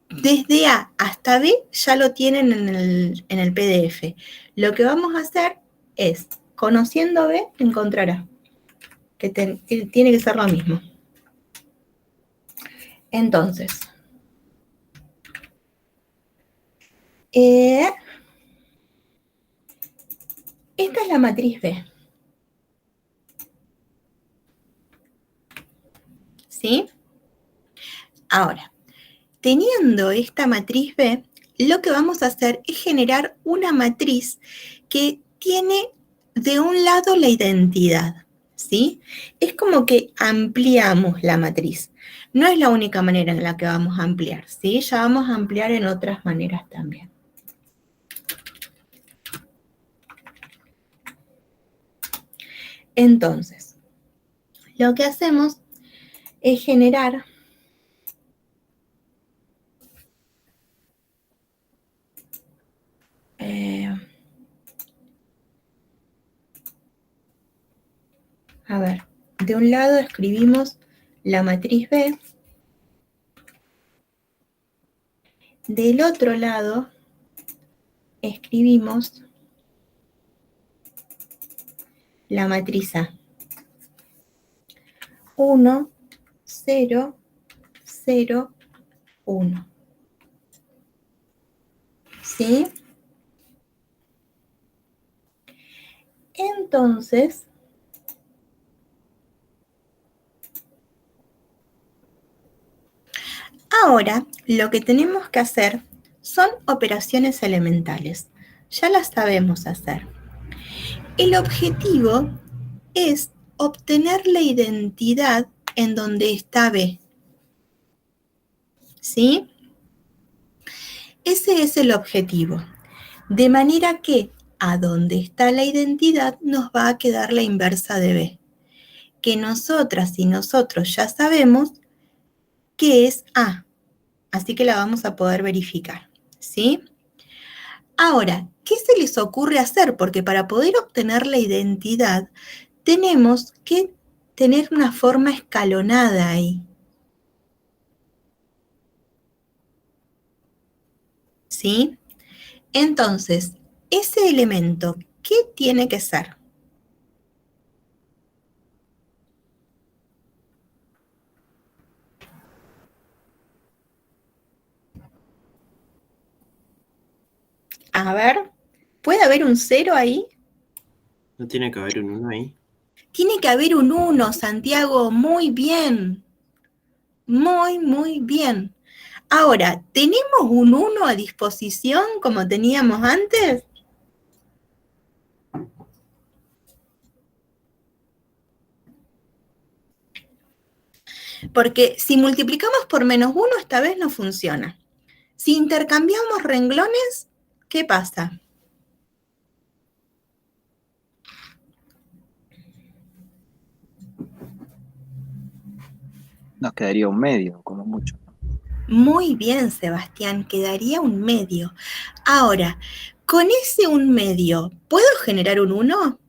A: desde A hasta B ya lo tienen en el PDF. Lo que vamos a hacer es, conociendo B, encontrar A. Que tiene que ser lo mismo. Entonces, esta es la matriz B. ¿Sí? Ahora, teniendo esta matriz B, lo que vamos a hacer es generar una matriz que tiene de un lado la identidad, ¿sí? Es como que ampliamos la matriz. No es la única manera en la que vamos a ampliar, ¿sí? Ya vamos a ampliar en otras maneras también. Entonces, lo que hacemos es generar a ver, de un lado escribimos la matriz B, del otro lado escribimos la matriz A. 1, 0, 0, 1. ¿Sí? Entonces, ahora lo que tenemos que hacer son operaciones elementales. Ya las sabemos hacer. El objetivo es obtener la identidad en donde está B. ¿Sí? Ese es el objetivo. De manera que a donde está la identidad nos va a quedar la inversa de B. Que nosotras y nosotros ya sabemos que es A. Así que la vamos a poder verificar. ¿Sí? Ahora, ¿qué se les ocurre hacer? Porque para poder obtener la identidad tenemos que tener una forma escalonada ahí. ¿Sí? Entonces, ese elemento, ¿qué tiene que ser? A ver, ¿puede haber un 0 ahí?
D: ¿No tiene que haber un 1 ahí?
A: Tiene que haber un 1, Santiago, muy bien. Muy bien. Ahora, ¿tenemos un 1 a disposición como teníamos antes? Porque si multiplicamos por -1, esta vez no funciona. Si intercambiamos renglones, ¿qué pasa?
E: Nos quedaría un medio, como mucho.
A: Muy bien, Sebastián, quedaría un medio. Ahora, con ese un medio, ¿puedo generar un 1?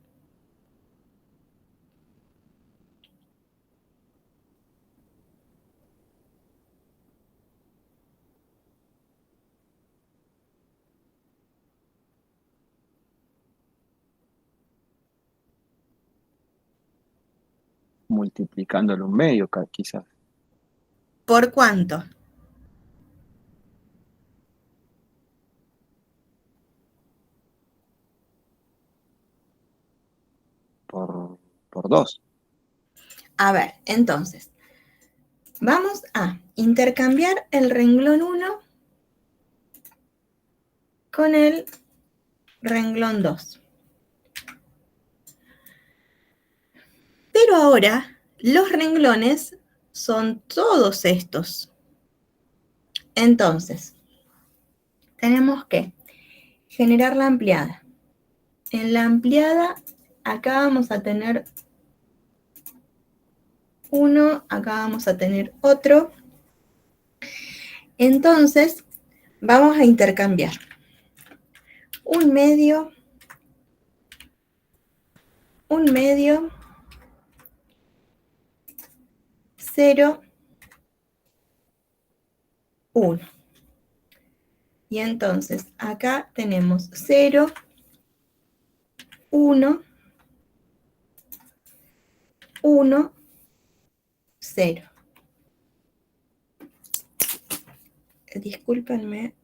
E: Multiplicándolo un medio, quizás.
A: ¿Por cuánto?
E: Por 2.
A: A ver, entonces, vamos a intercambiar el renglón 1 con el renglón 2. Pero ahora los renglones son todos estos. Entonces, tenemos que generar la ampliada. En la ampliada, acá vamos a tener uno, acá vamos a tener otro. Entonces, vamos a intercambiar un medio, 0, 1. Y entonces, acá tenemos 0, 1, 1, 0. Discúlpenme.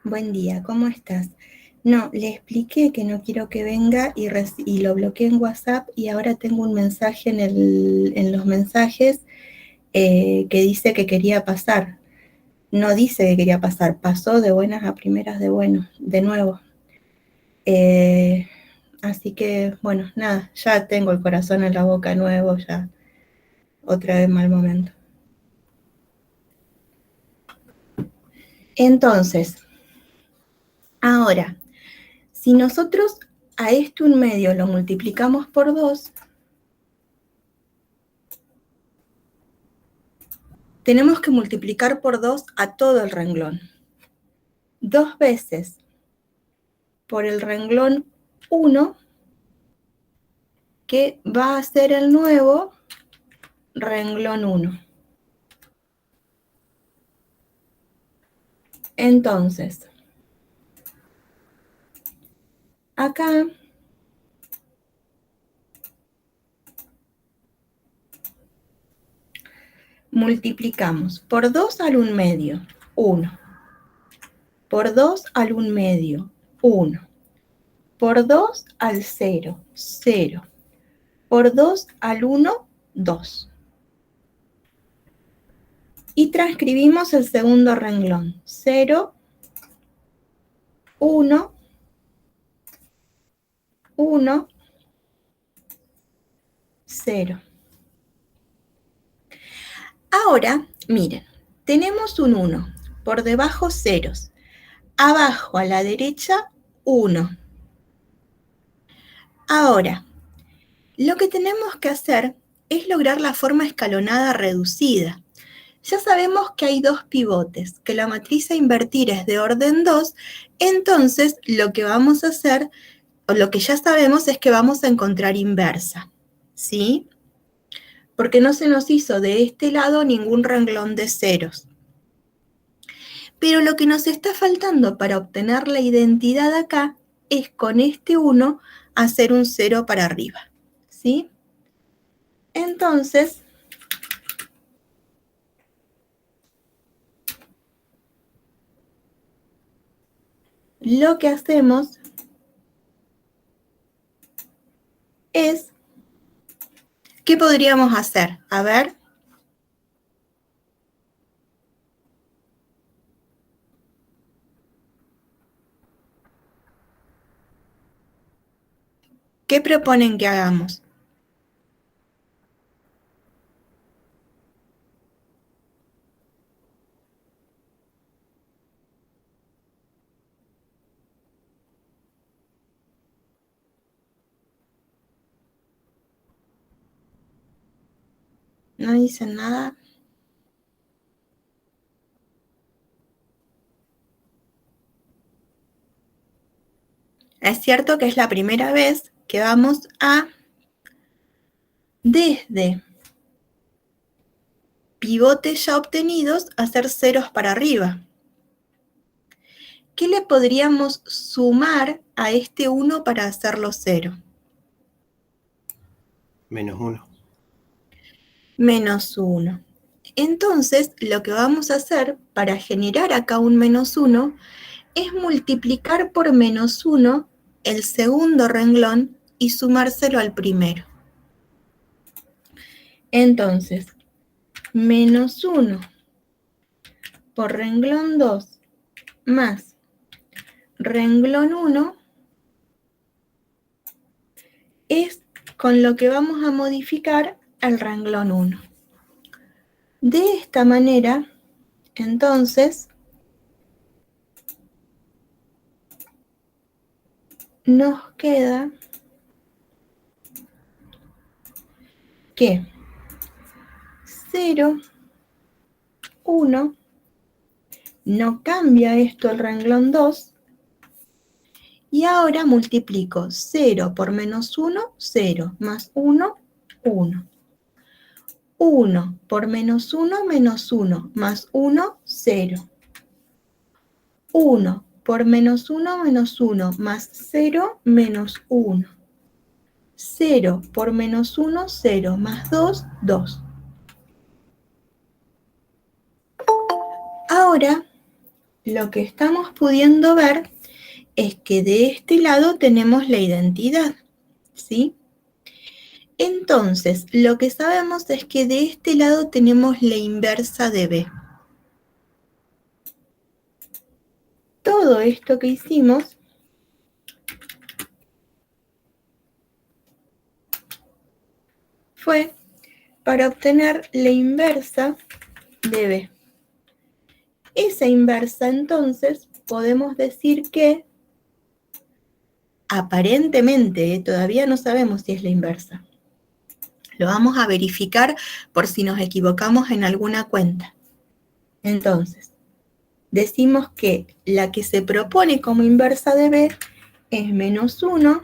A: Buen día, ¿cómo estás? No, le expliqué que no quiero que venga y lo bloqueé en WhatsApp y ahora tengo un mensaje en los mensajes que dice que quería pasar. No dice que quería pasar, pasó de buenas a primeras de nuevo. Así que, bueno, nada, ya tengo el corazón en la boca nuevo, ya otra vez mal momento. Entonces, ahora, si nosotros a este un medio lo multiplicamos por 2, tenemos que multiplicar por 2 a todo el renglón. 2 veces por el renglón 1, que va a ser el nuevo renglón 1. Entonces, acá multiplicamos por 2 al 1 medio, 1. Por 2 al 1 medio, 1. Por 2 al 0, 0. Por 2 al 1, 2. Y transcribimos el segundo renglón, 0, 1, 1, 0. Ahora, miren, tenemos un 1, por debajo ceros, abajo a la derecha 1. Ahora, lo que tenemos que hacer es lograr la forma escalonada reducida. Ya sabemos que hay 2 pivotes, que la matriz a invertir es de orden 2, entonces lo que vamos a hacer, o lo que ya sabemos es que vamos a encontrar inversa, ¿sí? Porque no se nos hizo de este lado ningún renglón de ceros. Pero lo que nos está faltando para obtener la identidad acá es con este 1 hacer un 0 para arriba, ¿sí? Entonces, lo que hacemos es, ¿qué podríamos hacer? A ver. ¿Qué proponen que hagamos? ¿No dicen nada? Es cierto que es la primera vez que vamos a, desde pivotes ya obtenidos, hacer ceros para arriba. ¿Qué le podríamos sumar a este 1 para hacerlo 0?
D: -1.
A: Menos 1. Entonces, lo que vamos a hacer para generar acá un menos 1 es multiplicar por menos 1 el segundo renglón y sumárselo al primero. Entonces, menos 1 por renglón 2 más renglón 1 es con lo que vamos a modificar al renglón 1. De esta manera, entonces, nos queda que 0, 1, no cambia esto el renglón 2, y ahora multiplico 0 por menos 1, 0, más 1, 1. 1 por menos 1, menos 1, más 1, 0. 1 por menos 1, menos 1, más 0, menos 1. 0 por menos 1, 0, más 2, 2. Ahora, lo que estamos pudiendo ver es que de este lado tenemos la identidad, ¿sí? Entonces, lo que sabemos es que de este lado tenemos la inversa de B. Todo esto que hicimos fue para obtener la inversa de B. Esa inversa, entonces, podemos decir que, aparentemente, todavía no sabemos si es la inversa. Lo vamos a verificar por si nos equivocamos en alguna cuenta. Entonces, decimos que la que se propone como inversa de B es menos 1,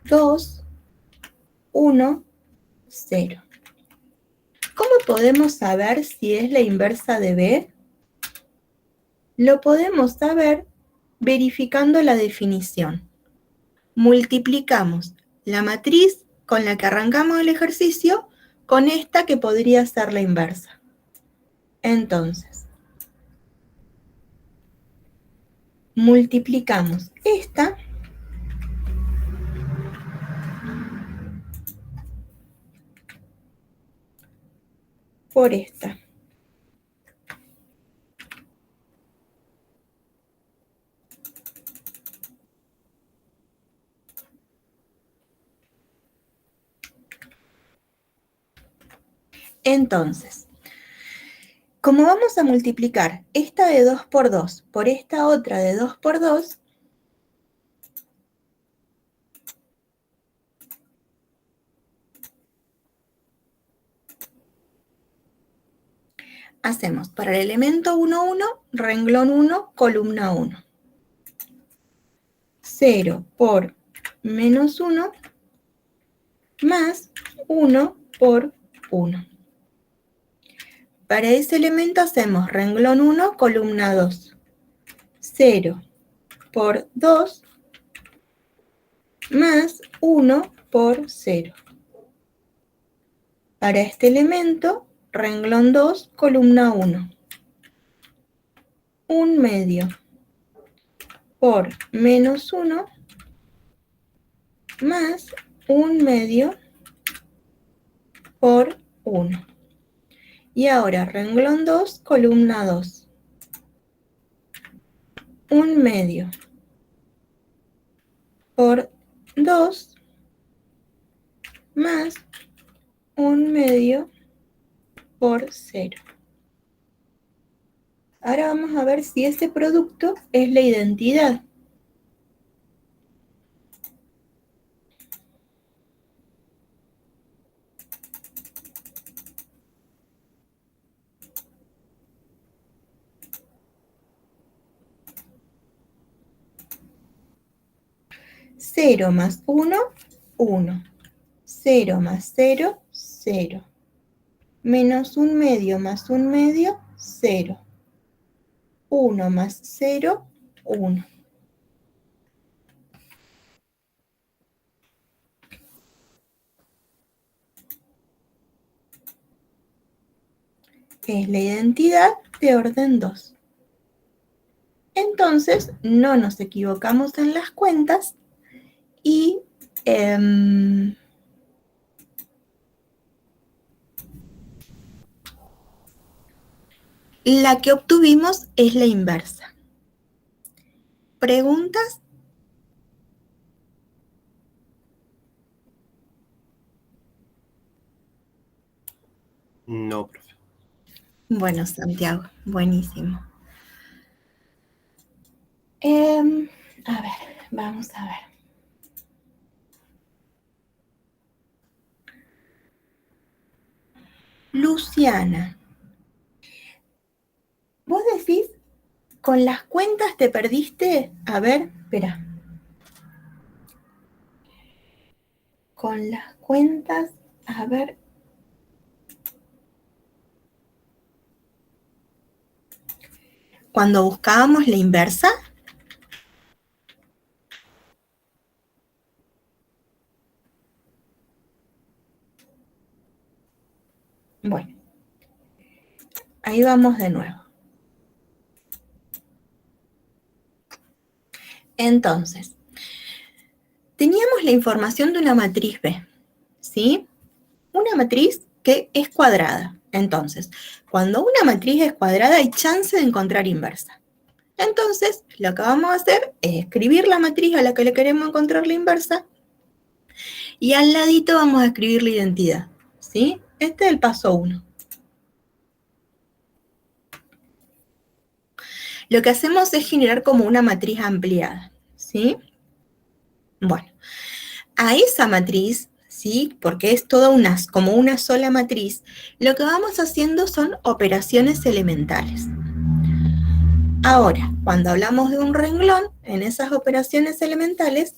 A: 2, 1, 0. ¿Cómo podemos saber si es la inversa de B? Lo podemos saber verificando la definición. Multiplicamos la matriz con la que arrancamos el ejercicio con esta que podría ser la inversa. Entonces, multiplicamos esta por esta. Entonces, como vamos a multiplicar esta de 2 por 2 por esta otra de 2 por 2, hacemos para el elemento 1, 1, renglón 1, columna 1. 0 por menos 1 más 1 por 1. Para ese elemento hacemos renglón 1, columna 2. 0 por 2 más 1 por 0. Para este elemento, renglón 2, columna 1. 1 medio por menos 1 más 1 medio por 1. Y ahora, renglón 2, columna 2. 1 medio por 2 más 1 medio por 0. Ahora vamos a ver si ese producto es la identidad. Cero más 1, 1. 0 más 0, 0. Menos 1 medio más 1 medio, 0. 1 más 0, 1. Es la identidad de orden 2. Entonces, no nos equivocamos en las cuentas y la que obtuvimos es la inversa. ¿Preguntas?
D: No, profe.
A: Bueno, Santiago, buenísimo. A ver, vamos a ver. Luciana, vos decís, con las cuentas te perdiste. A ver, espera. Con las cuentas, a ver. Cuando buscábamos la inversa. Bueno, ahí vamos de nuevo. Entonces, teníamos la información de una matriz B, ¿sí? Una matriz que es cuadrada. Entonces, cuando una matriz es cuadrada hay chance de encontrar inversa. Entonces, lo que vamos a hacer es escribir la matriz a la que le queremos encontrar la inversa y al ladito vamos a escribir la identidad, ¿sí? Este es el paso 1. Lo que hacemos es generar como una matriz ampliada, ¿sí? Bueno, a esa matriz, ¿sí? Porque es toda como una sola matriz, lo que vamos haciendo son operaciones elementales. Ahora, cuando hablamos de un renglón, en esas operaciones elementales,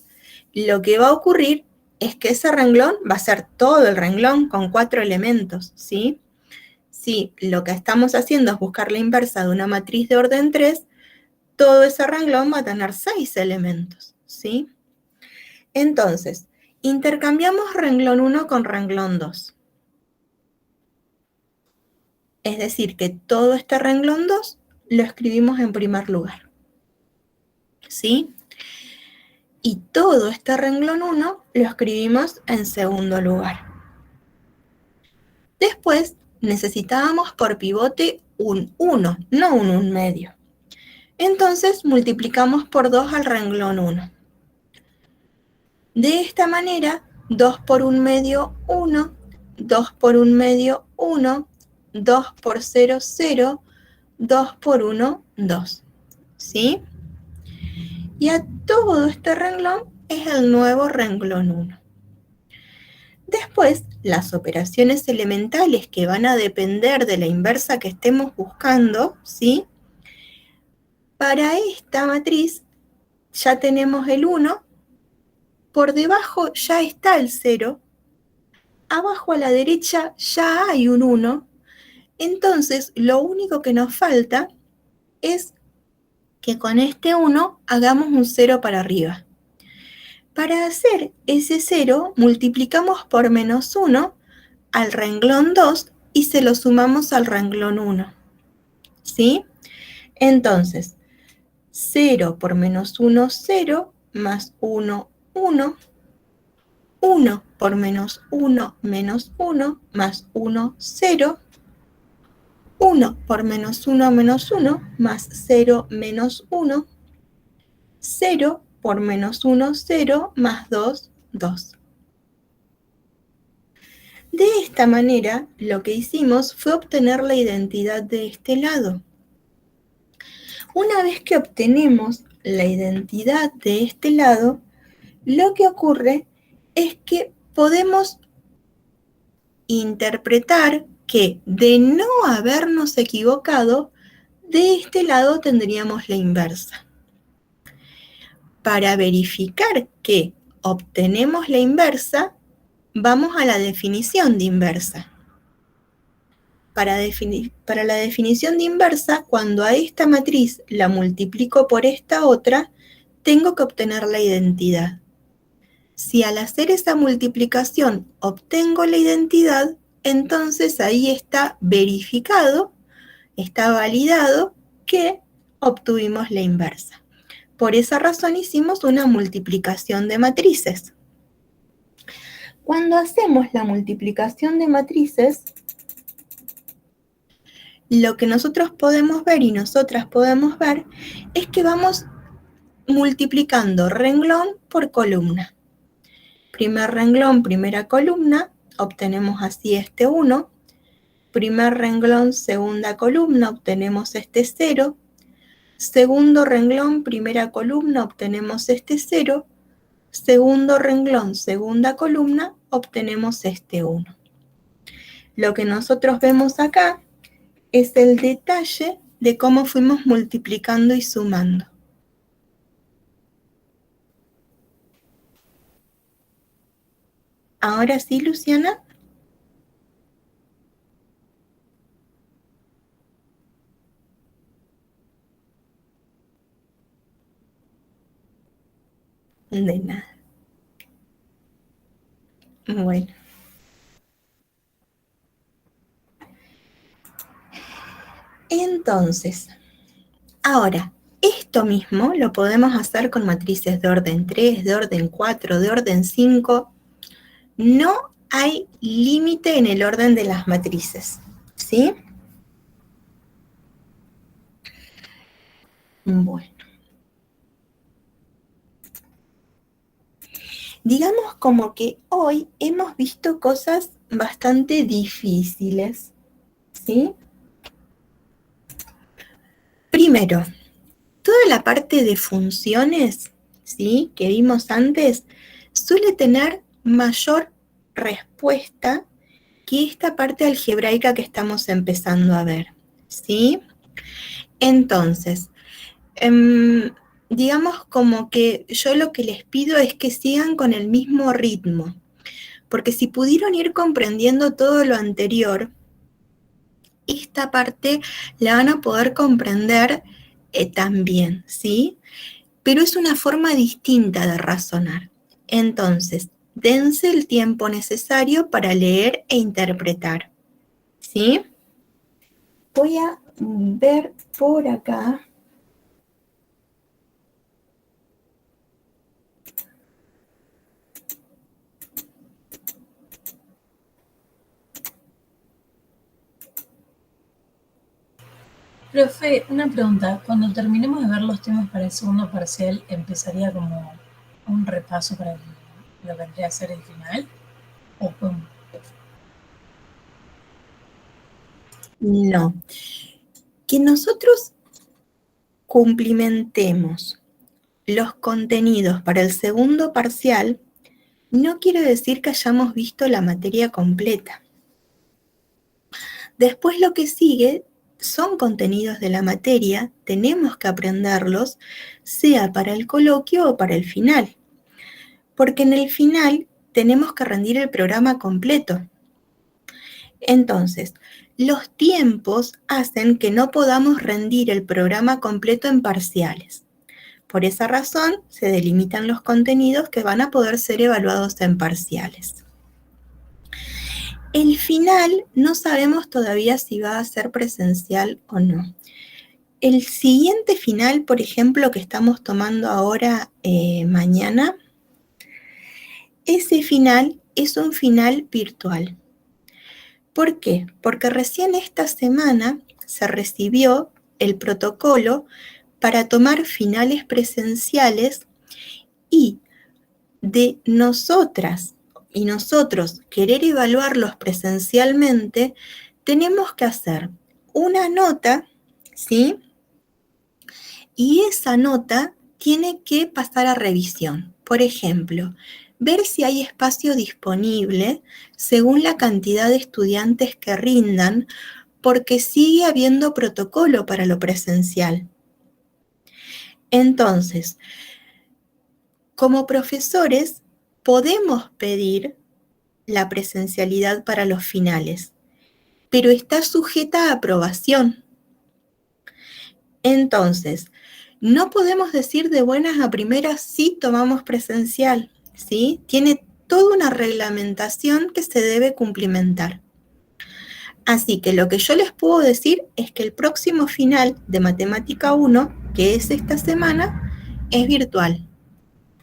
A: lo que va a ocurrir es que ese renglón va a ser todo el renglón con 4 elementos, ¿sí? Si lo que estamos haciendo es buscar la inversa de una matriz de orden 3, todo ese renglón va a tener 6 elementos, ¿sí? Entonces, intercambiamos renglón 1 con renglón 2. Es decir, que todo este renglón 2 lo escribimos en primer lugar, ¿sí? Y todo este renglón 1 lo escribimos en segundo lugar. Después necesitábamos por pivote un 1, no un 1 medio. Entonces multiplicamos por 2 al renglón 1. De esta manera, 2 por 1 medio, 1, 2 por 1 medio, 1, 2 por 0, 0, 2 por 1, 2. ¿Sí? Y a todo este renglón es el nuevo renglón 1. Después, las operaciones elementales que van a depender de la inversa que estemos buscando, ¿sí? Para esta matriz ya tenemos el 1, por debajo ya está el 0, abajo a la derecha ya hay un 1, entonces lo único que nos falta es que con este 1 hagamos un 0 para arriba. Para hacer ese 0, multiplicamos por menos 1 al renglón 2 y se lo sumamos al renglón 1. ¿Sí? Entonces, 0 por menos 1, 0, más 1, 1. 1 por menos 1, menos 1, más 1, 0. 1 por menos 1, menos 1, más 0, menos 1. 0 por menos 1, 0, más 2, 2. De esta manera, lo que hicimos fue obtener la identidad de este lado. Una vez que obtenemos la identidad de este lado, lo que ocurre es que podemos interpretar que de no habernos equivocado, de este lado tendríamos la inversa. Para verificar que obtenemos la inversa, vamos a la definición de inversa. Para la definición de inversa, cuando a esta matriz la multiplico por esta otra, tengo que obtener la identidad. Si al hacer esa multiplicación obtengo la identidad, entonces ahí está verificado, está validado que obtuvimos la inversa. Por esa razón hicimos una multiplicación de matrices. Cuando hacemos la multiplicación de matrices, lo que nosotros podemos ver y nosotras podemos ver es que vamos multiplicando renglón por columna. Primer renglón, primera columna, obtenemos así este 1. Primer renglón, segunda columna, obtenemos este 0. Segundo renglón, primera columna, obtenemos este 0. Segundo renglón, segunda columna, obtenemos este 1. Lo que nosotros vemos acá es el detalle de cómo fuimos multiplicando y sumando. Ahora sí, Luciana. De nada. Bueno. Entonces, ahora, esto mismo lo podemos hacer con matrices de orden 3, de orden 4, de orden 5. No hay límite en el orden de las matrices, ¿sí? Bueno. Digamos como que hoy hemos visto cosas bastante difíciles, ¿sí? Primero, toda la parte de funciones, ¿sí?, que vimos antes, suele tener mayor respuesta que esta parte algebraica que estamos empezando a ver, ¿sí? Entonces, digamos como que yo lo que les pido es que sigan con el mismo ritmo, porque si pudieron ir comprendiendo todo lo anterior, esta parte la van a poder comprender también, ¿sí? Pero es una forma distinta de razonar. Entonces, dense el tiempo necesario para leer e interpretar, ¿sí? Voy a ver por acá.
B: Profe, una pregunta. Cuando terminemos de ver los temas para el segundo parcial, ¿empezaría como un repaso para lo que vendría a ser el final? ¿O cómo?
A: No. Que nosotros cumplimentemos los contenidos para el segundo parcial no quiere decir que hayamos visto la materia completa. Después lo que sigue son contenidos de la materia, tenemos que aprenderlos, sea para el coloquio o para el final. Porque en el final tenemos que rendir el programa completo. Entonces, los tiempos hacen que no podamos rendir el programa completo en parciales. Por esa razón, se delimitan los contenidos que van a poder ser evaluados en parciales. El final no sabemos todavía si va a ser presencial o no. El siguiente final, por ejemplo, que estamos tomando ahora mañana, ese final es un final virtual. ¿Por qué? Porque recién esta semana se recibió el protocolo para tomar finales presenciales y de nosotras y nosotros querer evaluarlos presencialmente, tenemos que hacer una nota, ¿sí? Y esa nota tiene que pasar a revisión. Por ejemplo, ver si hay espacio disponible según la cantidad de estudiantes que rindan, porque sigue habiendo protocolo para lo presencial. Entonces, como profesores, podemos pedir la presencialidad para los finales, pero está sujeta a aprobación. Entonces, no podemos decir de buenas a primeras sí tomamos presencial, ¿sí? Tiene toda una reglamentación que se debe cumplimentar. Así que lo que yo les puedo decir es que el próximo final de Matemática 1, que es esta semana, es virtual.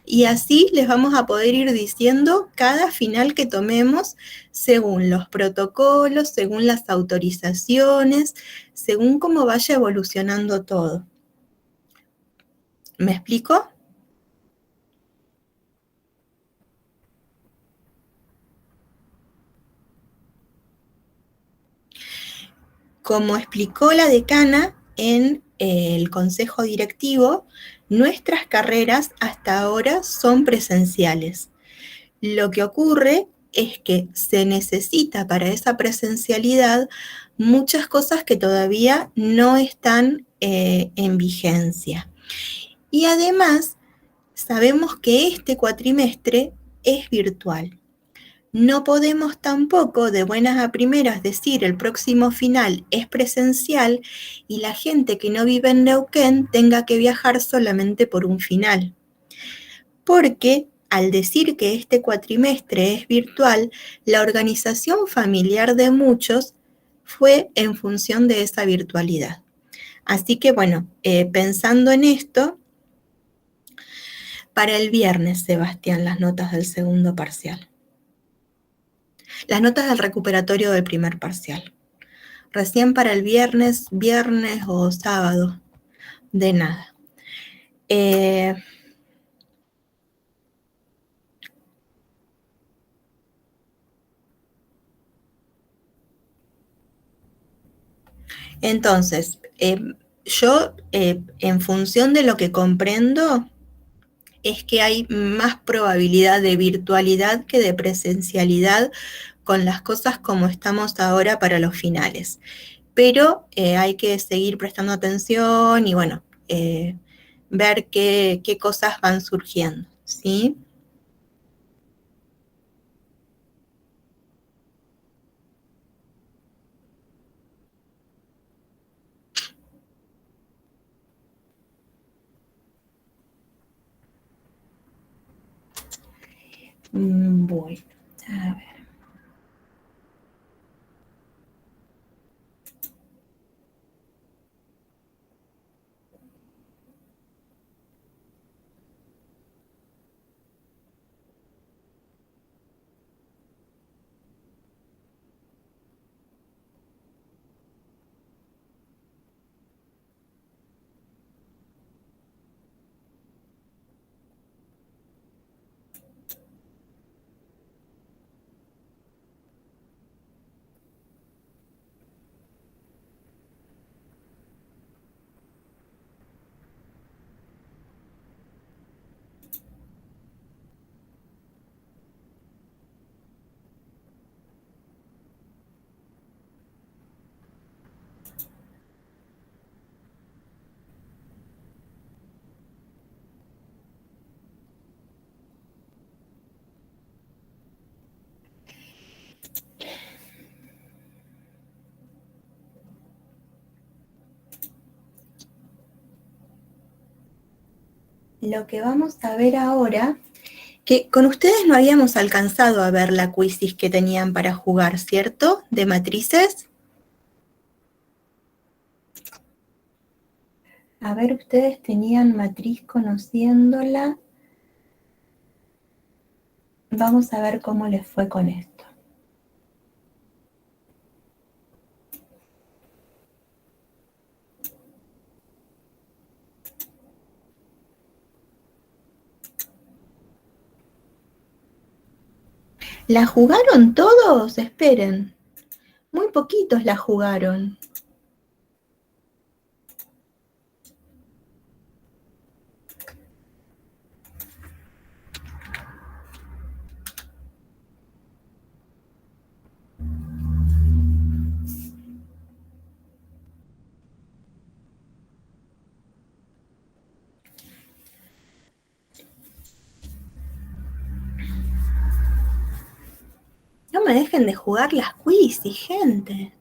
A: Y así les vamos a poder ir diciendo cada final que tomemos según los protocolos, según las autorizaciones, según cómo vaya evolucionando todo. ¿Me explico? Como explicó la decana en el consejo directivo, nuestras carreras hasta ahora son presenciales. Lo que ocurre es que se necesita para esa presencialidad muchas cosas que todavía no están en vigencia. Y además, sabemos que este cuatrimestre es virtual. No podemos tampoco de buenas a primeras decir el próximo final es presencial y la gente que no vive en Neuquén tenga que viajar solamente por un final. Porque al decir que este cuatrimestre es virtual, la organización familiar de muchos fue en función de esa virtualidad. Así que bueno, pensando en esto, para el viernes, Sebastián, las notas del segundo parcial. Las notas del recuperatorio del primer parcial. Recién para el viernes o sábado. De nada. Entonces, yo, en función de lo que comprendo, es que hay más probabilidad de virtualidad que de presencialidad con las cosas como estamos ahora para los finales. Pero hay que seguir prestando atención y bueno, ver qué cosas van surgiendo, ¿sí? Bueno, a ver. lo que vamos a ver ahora, que con ustedes no habíamos alcanzado a ver la quizzes que tenían para jugar, ¿cierto? De matrices. A ver, ustedes tenían matriz conociéndola. Vamos a ver cómo les fue con esto. ¿La jugaron todos? Esperen. Muy poquitos la jugaron. No me dejen de jugar las quizzes, gente.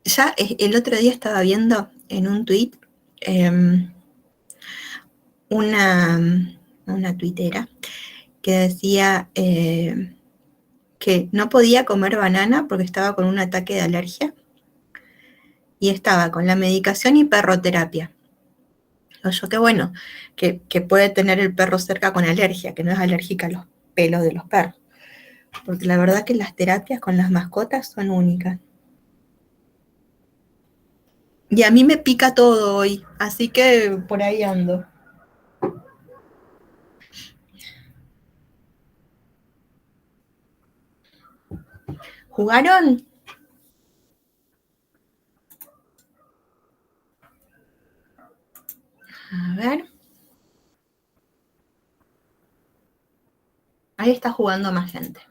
A: Ya el otro día estaba viendo en un tuit una tuitera que decía que no podía comer banana porque estaba con un ataque de alergia y estaba con la medicación y perroterapia. Yo qué bueno, que puede tener el perro cerca con alergia, que no es alérgica a los pelos de los perros. Porque la verdad que las terapias con las mascotas son únicas. Y a mí me pica todo hoy, así que por ahí ando. ¿Jugaron? A ver. Ahí está jugando más gente.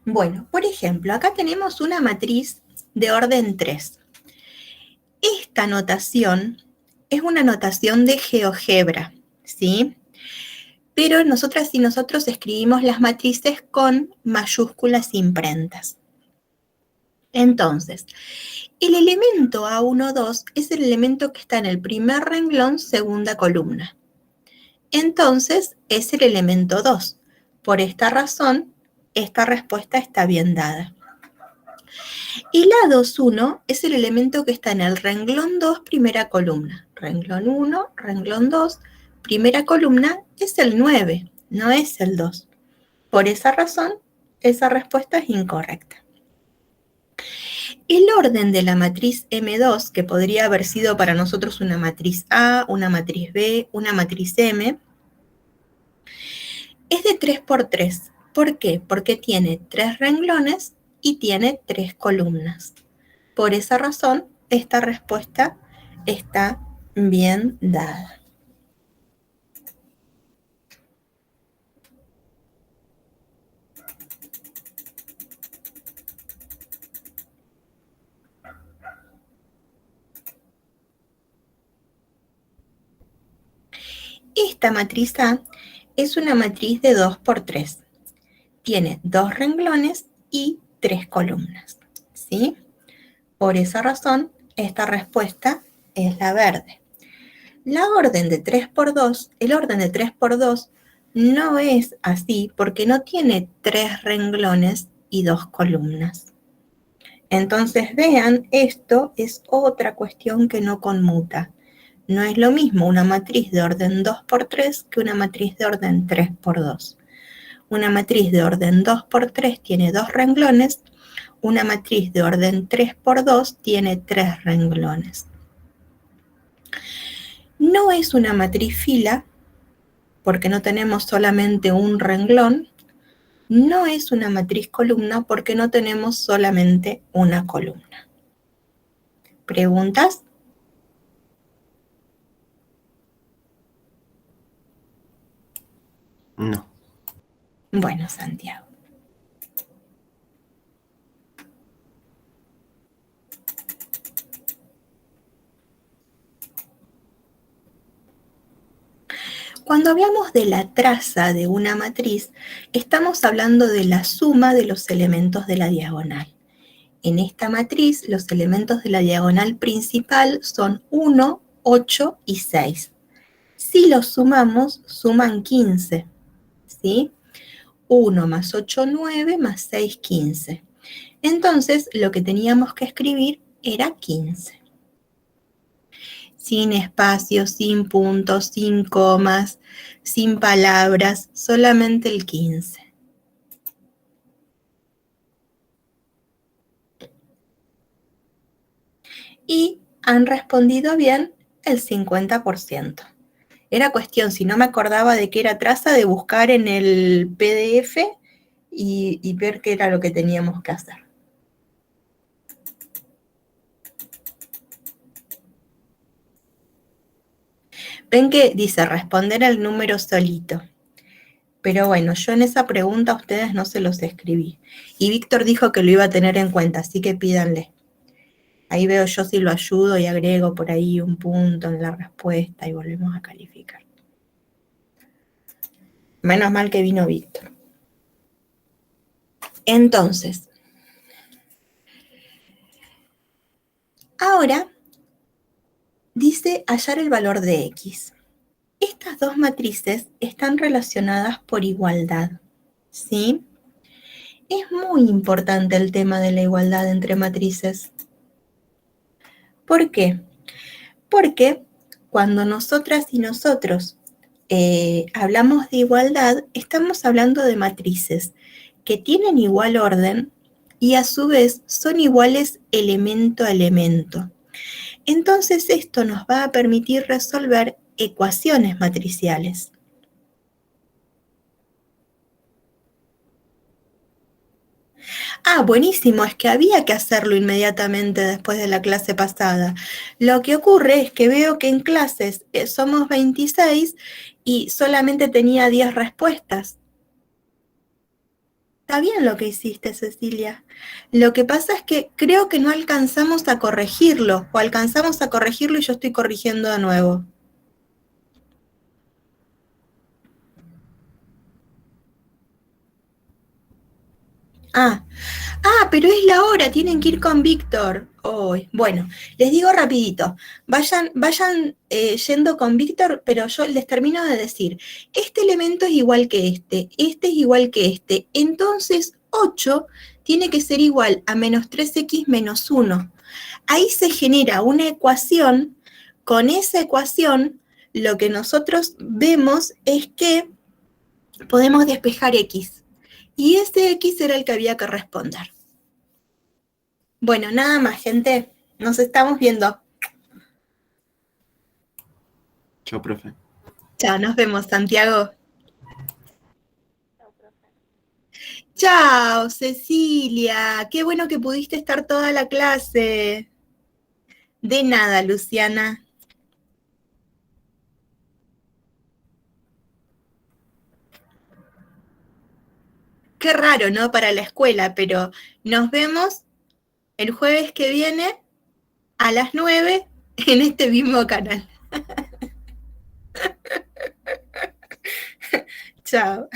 A: Bueno, por ejemplo, acá tenemos una matriz de orden 3. Esta notación es una notación de GeoGebra, ¿sí? Pero nosotras y nosotros escribimos las matrices con mayúsculas imprentas. Entonces, el elemento A12 es el elemento que está en el primer renglón, segunda columna. Entonces, es el elemento 2. Por esta razón, esta respuesta está bien dada. El A21 es el elemento que está en el renglón 2, primera columna. Renglón 1, renglón 2, primera columna es el 9, no es el 2. Por esa razón, esa respuesta es incorrecta. El orden de la matriz M2, que podría haber sido para nosotros una matriz A, una matriz B, una matriz M, es de 3 por 3. ¿Por qué? Porque tiene 3 renglones y tiene 3 columnas. Por esa razón, esta respuesta está bien dada. Esta matriz A es una matriz de 2 por 3. Tiene 2 renglones y 3 columnas, ¿sí? Por esa razón, esta respuesta es la verde. La orden de 3 por 2, el orden de 3 por 2 no es así porque no tiene 3 renglones y 2 columnas. Entonces, vean, esto es otra cuestión que no conmuta. No es lo mismo una matriz de orden 2 por 3 que una matriz de orden 3 por 2. Una matriz de orden 2 por 3 tiene 2 renglones, una matriz de orden 3 por 2 tiene 3 renglones. No es una matriz fila, porque no tenemos solamente un renglón. No es una matriz columna, porque no tenemos solamente una columna. ¿Preguntas?
D: No.
A: Bueno, Santiago. Cuando hablamos de la traza de una matriz, estamos hablando de la suma de los elementos de la diagonal. En esta matriz, los elementos de la diagonal principal son 1, 8 y 6. Si los sumamos, suman 15, ¿sí? 1 más 8, 9, más 6, 15. Entonces, lo que teníamos que escribir era 15. Sin espacios, sin puntos, sin comas, sin palabras, solamente el 15. Y han respondido bien el 50%. Era cuestión, si no me acordaba de qué era traza, de buscar en el PDF y ver qué era lo que teníamos que hacer. Ven que dice responder el número solito. Pero bueno, yo en esa pregunta a ustedes no se los escribí. Y Víctor dijo que lo iba a tener en cuenta, así que pídanle. Ahí veo yo si lo ayudo y agrego por ahí un punto en la respuesta y volvemos a calificar. Menos mal que vino Víctor. Entonces, ahora dice hallar el valor de X. Estas dos matrices están relacionadas por igualdad, ¿sí? Es muy importante el tema de la igualdad entre matrices. ¿Por qué? Porque cuando nosotras y nosotros hablamos de igualdad, estamos hablando de matrices que tienen igual orden y a su vez son iguales elemento a elemento. Entonces esto nos va a permitir resolver ecuaciones matriciales. Ah, buenísimo, es que había que hacerlo inmediatamente después de la clase pasada. Lo que ocurre es que veo que en clases somos 26 y solamente tenía 10 respuestas. Está bien lo que hiciste, Cecilia. Lo que pasa es que creo que no alcanzamos a corregirlo, o alcanzamos a corregirlo y yo estoy corrigiendo de nuevo. Pero es la hora, tienen que ir con Víctor. Bueno, les digo rapidito, vayan yendo con Víctor, pero yo les termino de decir, este elemento es igual que este es igual que este, entonces 8 tiene que ser igual a menos 3x menos 1. Ahí se genera una ecuación, con esa ecuación lo que nosotros vemos es que podemos despejar x, y ese x era el que había que responder. Bueno, nada más, gente. Nos estamos viendo.
D: Chao, profe.
A: Chao, nos vemos, Santiago.
C: Chao, profe.
A: Chao, Cecilia. Qué bueno que pudiste estar toda la clase. De nada, Luciana. Qué raro, ¿no? Para la escuela, pero nos vemos el jueves que viene a las 9 en este mismo canal. Chao.